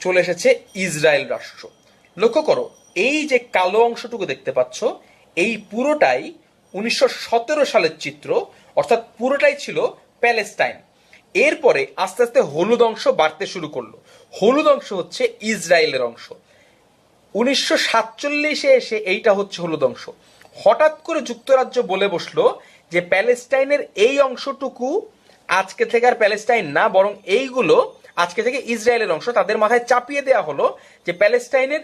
চলে এসেছে ইসরায়েল রাষ্ট্র। লক্ষ্য করো, এই যে কালো অংশটুকু দেখতে পাচ্ছ, এই পুরোটাই 1917 সালের চিত্র, অর্থাৎ পুরোটাই ছিল প্যালেস্টাইন। এরপরে আস্তে আস্তে হলুদ অংশ বাড়তে শুরু করলো। হলুদ অংশ হচ্ছে ইসরায়েলের অংশ। 1947 এসে এইটা হচ্ছে হলুদ অংশ। হঠাৎ করে যুক্তরাজ্য বলে বসলো যে প্যালেস্টাইনের এই অংশটুকু আজকে থেকে আর প্যালেস্টাইন না, বরং এইগুলো আজকে থেকে ইসরায়েলের অংশ। তাদের মাথায় চাপিয়ে দেওয়া হলো যে প্যালেস্টাইনের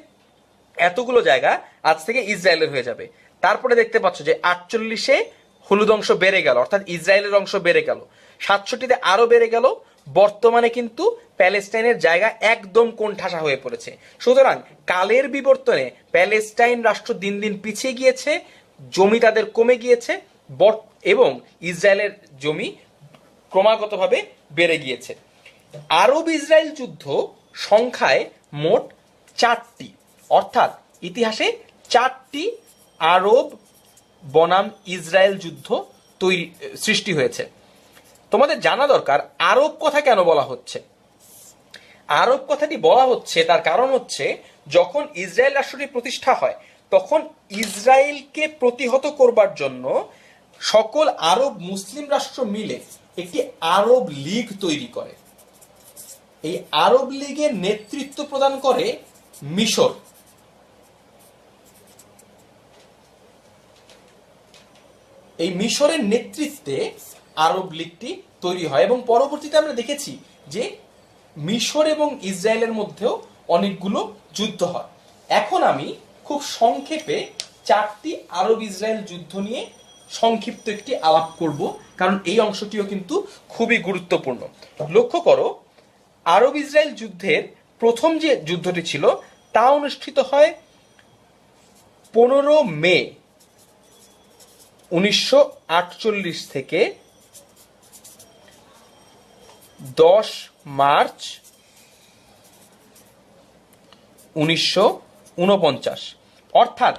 এতগুলো জায়গা আজ থেকে ইসরায়েলের হয়ে যাবে। তারপরে দেখতে পাচ্ছ যে 48-এ হলুদ অংশ বেড়ে গেল, অর্থাৎ ইসরায়েলের অংশ বেড়ে গেল। 67-তে আরো বেড়ে গেল। বর্তমানে কিন্তু প্যালেস্টাইনের জায়গা একদম কোণঠাসা হয়ে পড়েছে। সুতরাং কালের বিবর্তনে প্যালেস্টাইন রাষ্ট্র দিন দিন পিছিয়ে গিয়েছে, জমি তাদের কমে গিয়েছে এবং ইসরায়েলের জমি ক্রমাগতভাবে বেড়ে গিয়েছে। আরব ইসরায়েল যুদ্ধ সংখ্যায় মোট 4টি, অর্থাৎ ইতিহাসে 4টি আরব বনাম ইসরায়েল যুদ্ধ সৃষ্টি হয়েছে। তোমাদের জানা দরকার আরব কথা কেন বলা হচ্ছে। আরব কথাটি বলা হচ্ছে তার কারণ হচ্ছে যখন ইসরায়েল রাষ্ট্রটি প্রতিষ্ঠা হয় তখন ইসরায়েলকে প্রতিহত করবার জন্য সকল আরব মুসলিম রাষ্ট্র মিলে একটি আরব লীগ তৈরি করে। এই আরব লীগের নেতৃত্ব প্রদান করে মিশর। এই মিশরের নেতৃত্বে আরব লীগটি তৈরি হয় এবং পরবর্তীতে আমরা দেখেছি যে মিশর এবং ইসরায়েলের মধ্যেও অনেকগুলো যুদ্ধ হয়। এখন আমি খুব সংক্ষেপে 4টি আরব ইসরায়েল যুদ্ধ নিয়ে সংক্ষিপ্ত একটি আলাপ করব, কারণ এই অংশটিও কিন্তু খুবই গুরুত্বপূর্ণ। লক্ষ্য করো, আরব ইসরায়েল যুদ্ধের প্রথম যে যুদ্ধটি ছিল তা অনুষ্ঠিত হয় 15 মে 1948 থেকে 10 মার্চ 1949। অর্থাৎ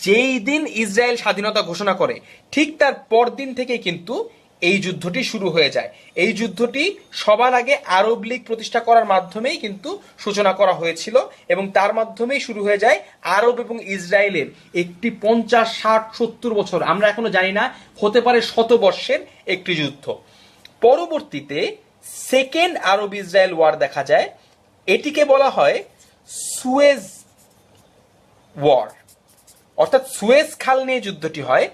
যেই দিন ইসরায়েল স্বাধীনতা ঘোষণা করে ঠিক তার পরদিন থেকে কিন্তু এই যুদ্ধটি শুরু হয়ে যায়। এই যুদ্ধটি সবার আগে আরব লীগ প্রতিষ্ঠা করার মাধ্যমেই কিন্তু সূচনা করা হয়েছিল এবং তার মাধ্যমেই শুরু হয়ে যায় আরব এবং ইসরায়েলের একটি 50, 60, 70 বছর, আমরা এখনো জানি না, হতে পারে শতবর্ষের একটি যুদ্ধ। পরবর্তীতে সেকেন্ড আরব ইসরায়েল ওয়ার দেখা যায়, এটিকে বলা হয় সুয়েজ ওয়ার। অর্থাৎ সুয়েজ খাল নিয়ে যুদ্ধটি হয়।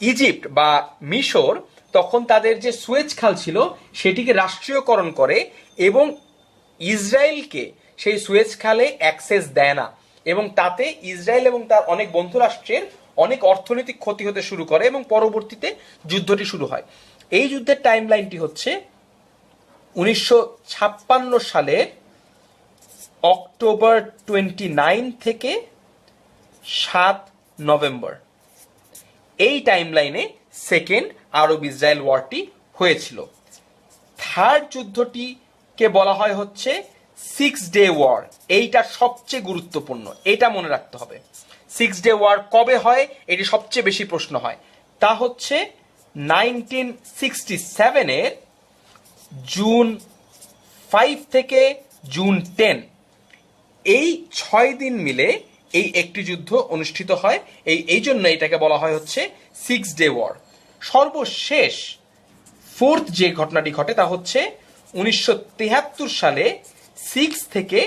ইজিপ্ট বা মিশর তখন তাদের যে সুয়েজ খাল ছিল সেটিকে রাষ্ট্রীয়করণ করে এবং ইসরায়েলকে সেই সুয়েজ খালে অ্যাক্সেস দেয় না, এবং তাতে ইসরায়েল এবং তার অনেক বন্ধু রাষ্ট্রের অনেক অর্থনৈতিক ক্ষতি হতে শুরু করে এবং পরবর্তীতে যুদ্ধটি শুরু হয়। এই যুদ্ধের টাইম লাইনটি হচ্ছে 1956 সালের অক্টোবর 29 থেকে 7 নভেম্বর, এই টাইম লাইনে সেকেন্ড আরব ইসরায়েল ওয়ারটি হয়েছিল। থার্ড যুদ্ধটিকে বলা হয় হচ্ছে 6 ডে ওয়ার। এইটা সবচেয়ে গুরুত্বপূর্ণ, এটা মনে রাখতে হবে। 6 ডে ওয়ার কবে হয় এটি সবচেয়ে বেশি প্রশ্ন হয়। তা হচ্ছে 1967 জুন 5 থেকে জুন 10, এই 6 দিন মিলে এই একটি যুদ্ধ অনুষ্ঠিত হয়। এই জন্য এটাকে বলা হয় হচ্ছে 6 ডে ওয়ার। সর্বশেষ ফোর্থ যে ঘটনাটি ঘটে তা হচ্ছে 1973 সালে 6 থেকে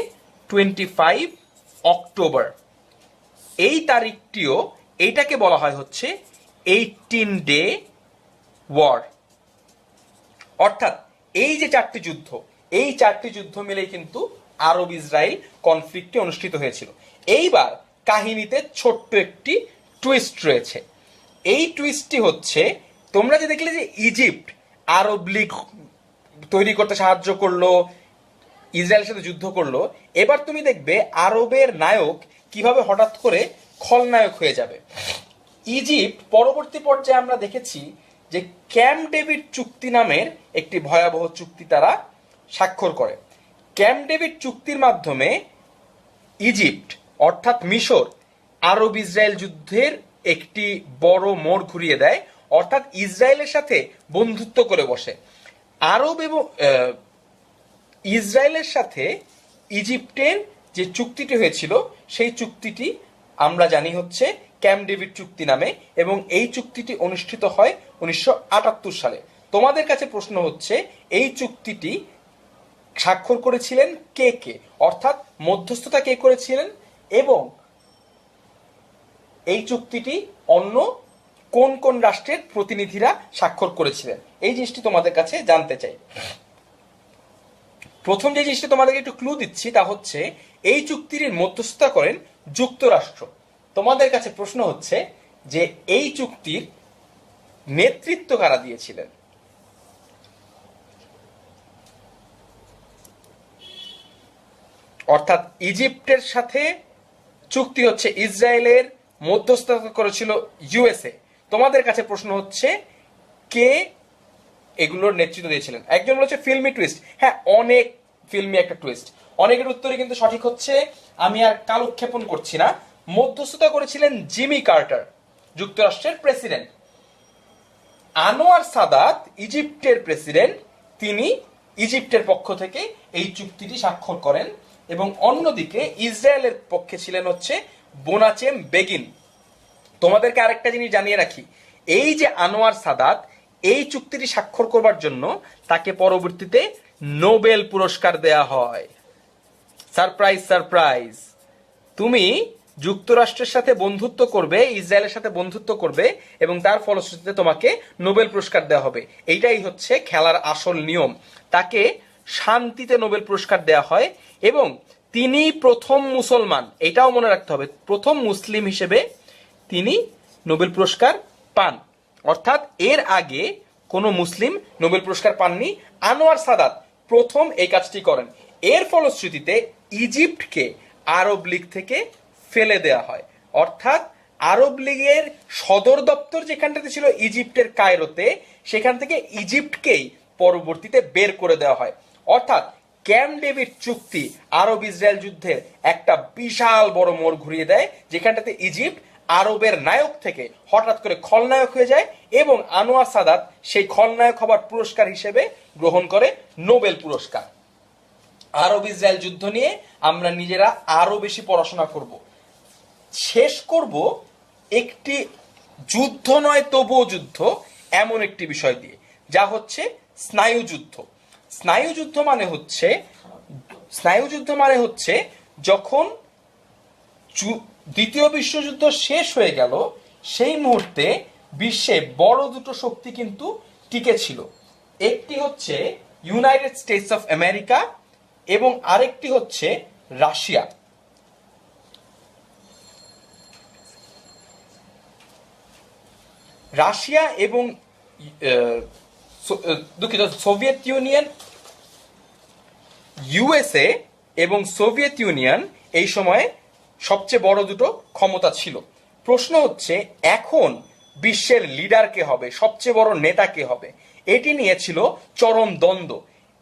25 অক্টোবর, এই তারিখটিও এইটাকে বলা হয় হচ্ছে 18 ডে ওয়ার। অর্থাৎ এই যে 4টি যুদ্ধ, এই 4টি যুদ্ধ মিলেই কিন্তু আরব ইসরায়েল কনফ্লিক্টটি অনুষ্ঠিত হয়েছিল। এইবার কাহিনীতে ছোট্ট একটি টুইস্ট রয়েছে। এই টুইস্টটি হচ্ছে, তোমরা যে দেখলে যে ইজিপ্ট আরব লীগ তৈরি করতে সাহায্য করলো, ইসরায়েলের সাথে যুদ্ধ করলো, এবার তুমি দেখবে আরবের নায়ক কিভাবে হঠাৎ করে খলনায়ক হয়ে যাবে। ইজিপ্ট পরবর্তী পর্যায়ে আমরা দেখেছি যে ক্যাম্প ডেভিড চুক্তি নামের একটি ভয়াবহ চুক্তি তারা স্বাক্ষর করে। ক্যাম্প ডেভিড চুক্তির মাধ্যমে ইজিপ্ট অর্থাৎ মিশর আরব ইসরায়েল যুদ্ধের একটি বড় মোড় ঘুরিয়ে দেয়, অর্থাৎ ইসরায়েলের সাথে বন্ধুত্ব করে বসে। আরব এবং ইসরায়েলের সাথে ইজিপ্টের যে চুক্তিটি হয়েছিল সেই চুক্তিটি আমরা জানি হচ্ছে ক্যাম্প ডেভিড চুক্তি নামে, এবং এই চুক্তিটি অনুষ্ঠিত হয় 1978 সালে। তোমাদের কাছে প্রশ্ন হচ্ছে, এই চুক্তিটি স্বাক্ষর করেছিলেন কে কে, অর্থাৎ মধ্যস্থতা কে করেছিলেন, এবং এই চুক্তিটি অন্য কোন কোন রাষ্ট্রের প্রতিনিধিরা স্বাক্ষর করেছিলেন, এই জিনিসটি তোমাদের কাছে জানতে চাই। প্রথম যে জিনিসটা তোমাদেরকে একটু ক্লু দিচ্ছি তা হচ্ছে, এই চুক্তির মধ্যস্থতা করেন যুক্তরাষ্ট্র। তোমাদের কাছে প্রশ্ন হচ্ছে যে এই চুক্তির নেতৃত্ব কারা দিয়েছিলেন। অর্থাৎ ইজিপ্টের সাথে চুক্তি হচ্ছে ইসরায়েলের, মধ্যস্থতা করেছিল ইউএসএ। তোমাদের কাছে প্রশ্ন হচ্ছে কে এগুলোর নেতৃত্ব দিয়েছিলেন। একজন বলেছে ফিল্মি টুইস্ট, হ্যাঁ অনেক ফিল্মি একটা টুইস্ট। অনেকের উত্তরে কিন্তু সঠিক হচ্ছে, আমি আর কালক্ষেপণ করছি না। মধ্যস্থতা করেছিলেন জিমি কার্টার, যুক্তরাষ্ট্রের প্রেসিডেন্ট। আনোয়ার সাদাত ইজিপ্টের প্রেসিডেন্ট, তিনি ইজিপ্টের পক্ষ থেকে এই চুক্তিটি স্বাক্ষর করেন, এবং অন্যদিকে ইসরায়েলের পক্ষে ছিলেন হচ্ছে বোনাচেম বেগিন। তোমাদেরকে আরেকটা জিনিস জানিয়ে রাখি, এই যে আনোয়ার সাদাত এই চুক্তিটি স্বাক্ষর করবার জন্য তাকে পরবর্তীতে নোবেল পুরস্কার দেয়া হয়। সারপ্রাইজ সারপ্রাইজ, তুমি যুক্তরাষ্ট্রের সাথে বন্ধুত্ব করবে, ইসরায়েলের সাথে বন্ধুত্ব করবে, এবং তার ফলশ্রুতিতে তোমাকে নোবেল পুরস্কার দেওয়া হবে। এইটাই হচ্ছে খেলার আসল নিয়ম। তাকে শান্তিতে নোবেল পুরস্কার দেওয়া হয়, এবং তিনি প্রথম মুসলমান, এটাও মনে রাখতে হবে, প্রথম মুসলিম হিসেবে তিনি নোবেল পুরস্কার পান। অর্থাৎ এর আগে কোনো মুসলিম নোবেল পুরস্কার পাননি। আনোয়ার সাদাত প্রথম এই কাজটি করেন। এর ফলশ্রুতিতে ইজিপ্টকে আরব লীগ থেকে ফেলে দেওয়া হয়। অর্থাৎ আরব লীগের সদর দপ্তর যেখানটাতে ছিল ইজিপ্টের কায়রোতে, সেখান থেকে ইজিপ্টকেই পরবর্তীতে বের করে দেওয়া হয়। অর্থাৎ ক্যাম্প ডেভিড চুক্তি আরব ইসরায়েল যুদ্ধের একটা বিশাল বড় মোড় ঘুরিয়ে দেয়, যেখানটাতে ইজিপ্ট আরবের নায়ক থেকে হঠাৎ করে খলনায়ক হয়ে যায়, এবং আনোয়ার সাদাত সেই খলনায়ক হবার পুরস্কার হিসেবে গ্রহণ করে নোবেল পুরস্কার। আরব ইসরায়েল যুদ্ধ নিয়ে আমরা নিজেরা আরো বেশি পড়াশোনা করব। শেষ করব একটি যুদ্ধ নয় তবুও যুদ্ধ, এমন একটি বিষয় দিয়ে, যা হচ্ছে স্নায়ু যুদ্ধ। স্নায়ুযুদ্ধ মানে হচ্ছে যখন দ্বিতীয় বিশ্বযুদ্ধ শেষ হয়ে গেল সেই মুহূর্তে বিশ্বে বড় দুটো শক্তি কিন্তু টিকে ছিল। একটি হচ্ছে ইউনাইটেড স্টেটস অফ আমেরিকা এবং আরেকটি হচ্ছে রাশিয়া। রাশিয়া এবং দুঃখিত, সোভিয়েত ইউনিয়ন, ইউএসএ এবং সোভিয়েত ইউনিয়ন এই সময়ে সবচেয়ে বড় দুটো ক্ষমতা ছিল। প্রশ্ন হচ্ছে এখন বিশ্বের লিডার কে হবে, সবচেয়ে বড় নেতা কে হবে, এটি নিয়ে ছিল চরম দ্বন্দ্ব।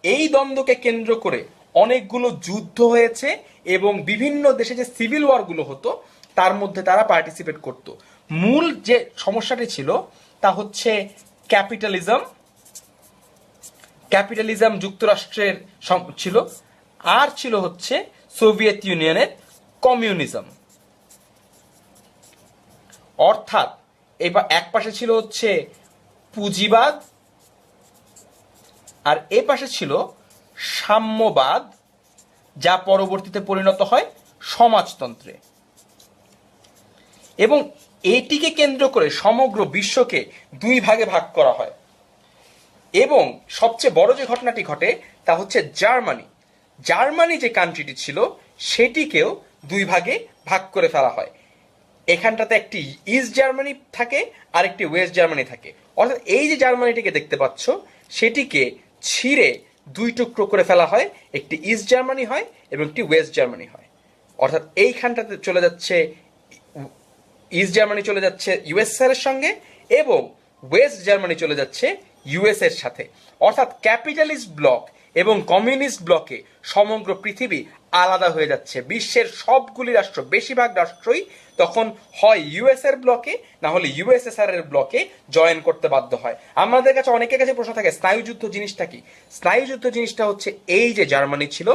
এই দ্বন্দ্বকে কেন্দ্র করে অনেকগুলো যুদ্ধ হয়েছে এবং বিভিন্ন দেশে যে সিভিল ওয়ারগুলো হতো তার মধ্যে তারা পার্টিসিপেট করত। মূল যে সমস্যাটি ছিল তা হচ্ছে ক্যাপিটালিজম যুক্তরাষ্ট্রের ছিল, আর ছিল হচ্ছে সোভিয়েত ইউনিয়নের কমিউনিজম। অর্থাৎ এবার এক পাশে ছিল হচ্ছে পুঁজিবাদ আর এ পাশে ছিল সাম্যবাদ, যা পরবর্তীতে পরিণত হয় সমাজতন্ত্রে। এবং এটিকে কেন্দ্র করে সমগ্র বিশ্বকে দুই ভাগে ভাগ করা হয়। এবং সবচেয়ে বড় যে ঘটনাটি ঘটে তা হচ্ছে জার্মানি যে কান্ট্রিটি ছিল সেটিকেও দুই ভাগে ভাগ করে ফেলা হয়। এখানটাতে একটি ইস্ট জার্মানি থাকে আর একটি ওয়েস্ট জার্মানি থাকে। অর্থাৎ এই যে জার্মানিটিকে দেখতে পাচ্ছ সেটিকে ছিঁড়ে দুই টুকরো করে ফেলা হয়, একটি ইস্ট জার্মানি হয় এবং একটি ওয়েস্ট জার্মানি হয়। অর্থাৎ এইখানটাতে চলে যাচ্ছে ইস্ট জার্মানি চলে যাচ্ছে ইউএসএসআর এর সঙ্গে এবং ওয়েস্ট জার্মানি চলে যাচ্ছে ইউএস এর সাথে। অর্থাৎ ক্যাপিটালিস্ট ব্লক এবং কমিউনিস্ট ব্লকে সমগ্র পৃথিবী আলাদা হয়ে যাচ্ছে। বিশ্বের সবগুলি রাষ্ট্র, বেশিরভাগ রাষ্ট্রই তখন হয় ইউএস এর ব্লকে না হলে ইউএসএসআর এর ব্লকে জয়েন করতে বাধ্য হয়। আমাদের কাছে অনেকের কাছে প্রশ্ন থাকে স্নায়ুযুদ্ধ জিনিসটা কি? স্নায়ুযুদ্ধ জিনিসটা হচ্ছে এই যে জার্মানি ছিল,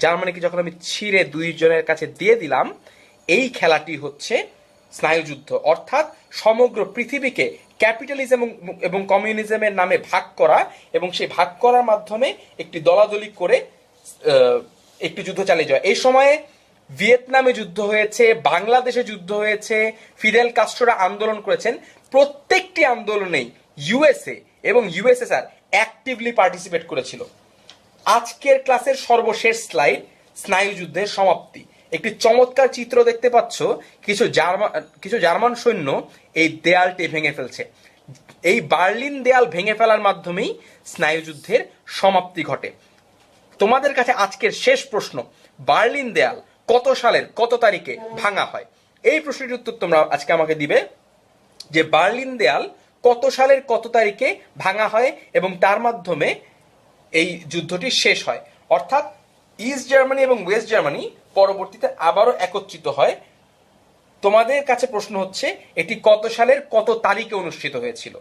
জার্মানিকে যখন আমি ছিঁড়ে দুইজনের কাছে দিয়ে দিলাম, এই খেলাটি হচ্ছে স্নায়ুযুদ্ধ। অর্থাৎ সমগ্র পৃথিবীকে ক্যাপিটালিজম এবং কমিউনিজমের নামে ভাগ করা এবং সেই ভাগ করার মাধ্যমে একটি দলাদলি করে একটি যুদ্ধ চালিয়ে যাওয়া। এই সময়ে ভিয়েতনামে যুদ্ধ হয়েছে, বাংলাদেশে যুদ্ধ হয়েছে, ফিদেল কাস্ট্রোরা আন্দোলন করেছেন। প্রত্যেকটি আন্দোলনেই ইউএসএ এবং ইউএসএসআর অ্যাক্টিভলি পার্টিসিপেট করেছিল। আজকের ক্লাসের সর্বশেষ স্লাইড, স্নায়ুযুদ্ধের সমাপ্তি। একটি চমৎকার চিত্র দেখতে পাচ্ছ, কিছু জার্মান সৈন্য এই দেয়ালটি ভেঙে ফেলছে। এই বার্লিন দেয়াল ভেঙে ফেলার মাধ্যমেই স্নায়ুযুদ্ধের সমাপ্তি ঘটে। তোমাদের কাছে আজকের শেষ প্রশ্ন, বার্লিন দেয়াল কত সালের কত তারিখে ভাঙা হয়? এই প্রশ্নটির উত্তর তোমরা আজকে আমাকে দিবে যে বার্লিন দেয়াল কত সালের কত তারিখে ভাঙা হয় এবং তার মাধ্যমে এই যুদ্ধটি শেষ হয়। অর্থাৎ ইস্ট জার্মানি এবং ওয়েস্ট জার্মানি পরবর্তীতে আবারও একত্রিত হয়। তোমাদের কাছে প্রশ্ন হচ্ছে এটি কত সালের কত তারিখে অনুষ্ঠিত হয়েছিল?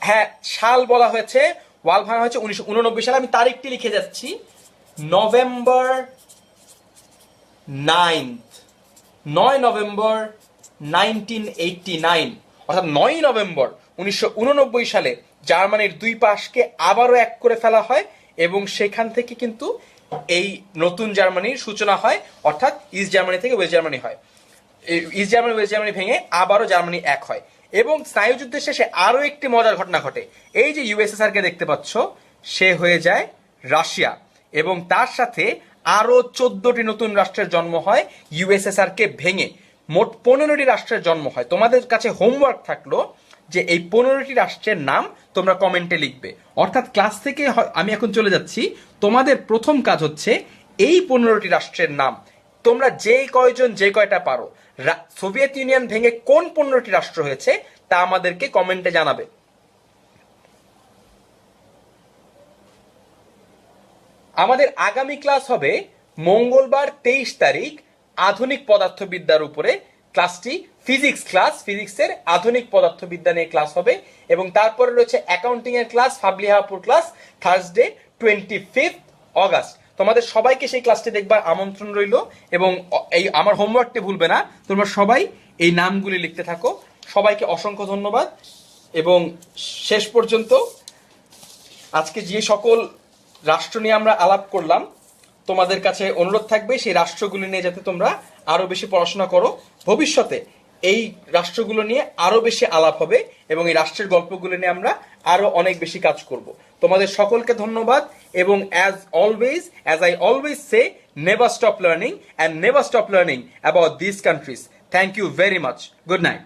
হ্যাঁ, সাল বলা হয়েছে, ওয়াল ভাঙা হয়েছে 1989 সালে। আমি তারিখটি লিখে যাচ্ছি, নভেম্বর 9 নভেম্বর 1989। অর্থাৎ 9 নভেম্বর 1989 সালে জার্মানির দুই পাশকে আবারও এক করে ফেলা হয় এবং সেখান থেকে কিন্তু এই নতুন জার্মানির সূচনা হয়। অর্থাৎ ইস্ট জার্মানি থেকে ওয়েস্ট জার্মানি হয়, ইস্ট জার্মানি ওয়েস্ট জার্মানি ভেঙে আবারও জার্মানি এক হয়। এবং স্নায়ুযুদ্ধের শেষে আরো একটি মজার ঘটনা ঘটে। এই যে ইউএসএসআর কে দেখতে পাচ্ছ, সে হয়ে যায় রাশিয়া এবং তার সাথে আরো 14টি নতুন রাষ্ট্রের জন্ম হয় ইউএসএসআর কে ভেঙে। মোট 15টি রাষ্ট্রের জন্ম হয়। তোমাদের কাছে হোমওয়ার্ক থাকলো যে এই 15টি রাষ্ট্রের নাম তোমরা কমেন্টে লিখবে। অর্থাৎ ক্লাস থেকে আমি এখন চলে যাচ্ছি, তোমাদের প্রথম কাজ হচ্ছে এই 15টি রাষ্ট্রের নাম তোমরা যে কয়জন যে কয়টা পারো, সোভিয়েত ইউনিয়ন ভেঙে কোন 15টি রাষ্ট্র হয়েছে তা আমাদেরকে কমেন্টে জানাবে। আমাদের আগামী ক্লাস হবে মঙ্গলবার 23 তারিখ আধুনিক পদার্থবিদ্যার উপরে। ক্লাসটি ফিজিক্স ক্লাস, ফিজিক্সের আধুনিক পদার্থবিদ্যা নিয়ে ক্লাস হবে। এবং তারপরে রয়েছে অ্যাকাউন্টিং এর ক্লাস, ফাবলিহাপুর ক্লাস, থার্সডে 25 অগাস্ট। তোমাদের সবাইকে সেই ক্লাসটি দেখবার আমন্ত্রণ রইল, এবং এই আমার হোমওয়ার্কটি ভুলবে না, তোমরা সবাই এই নামগুলি লিখতে থাকো। সবাইকে অসংখ্য ধন্যবাদ। এবং শেষ পর্যন্ত আজকে যে সকল রাষ্ট্র নিয়ে আমরা আলাপ করলাম, তোমাদের কাছে অনুরোধ থাকবে সেই রাষ্ট্রগুলি নিয়ে যাতে তোমরা আরো বেশি পড়াশোনা করো। ভবিষ্যতে এই রাষ্ট্রগুলো নিয়ে আরো বেশি আলাপ হবে এবং এই রাষ্ট্রের গল্পগুলো নিয়ে আমরা আরো অনেক বেশি কাজ করব। তোমাদের সকলকে ধন্যবাদ, এবং as I always say, never stop learning and never stop learning about these countries. Thank you very much. Good night.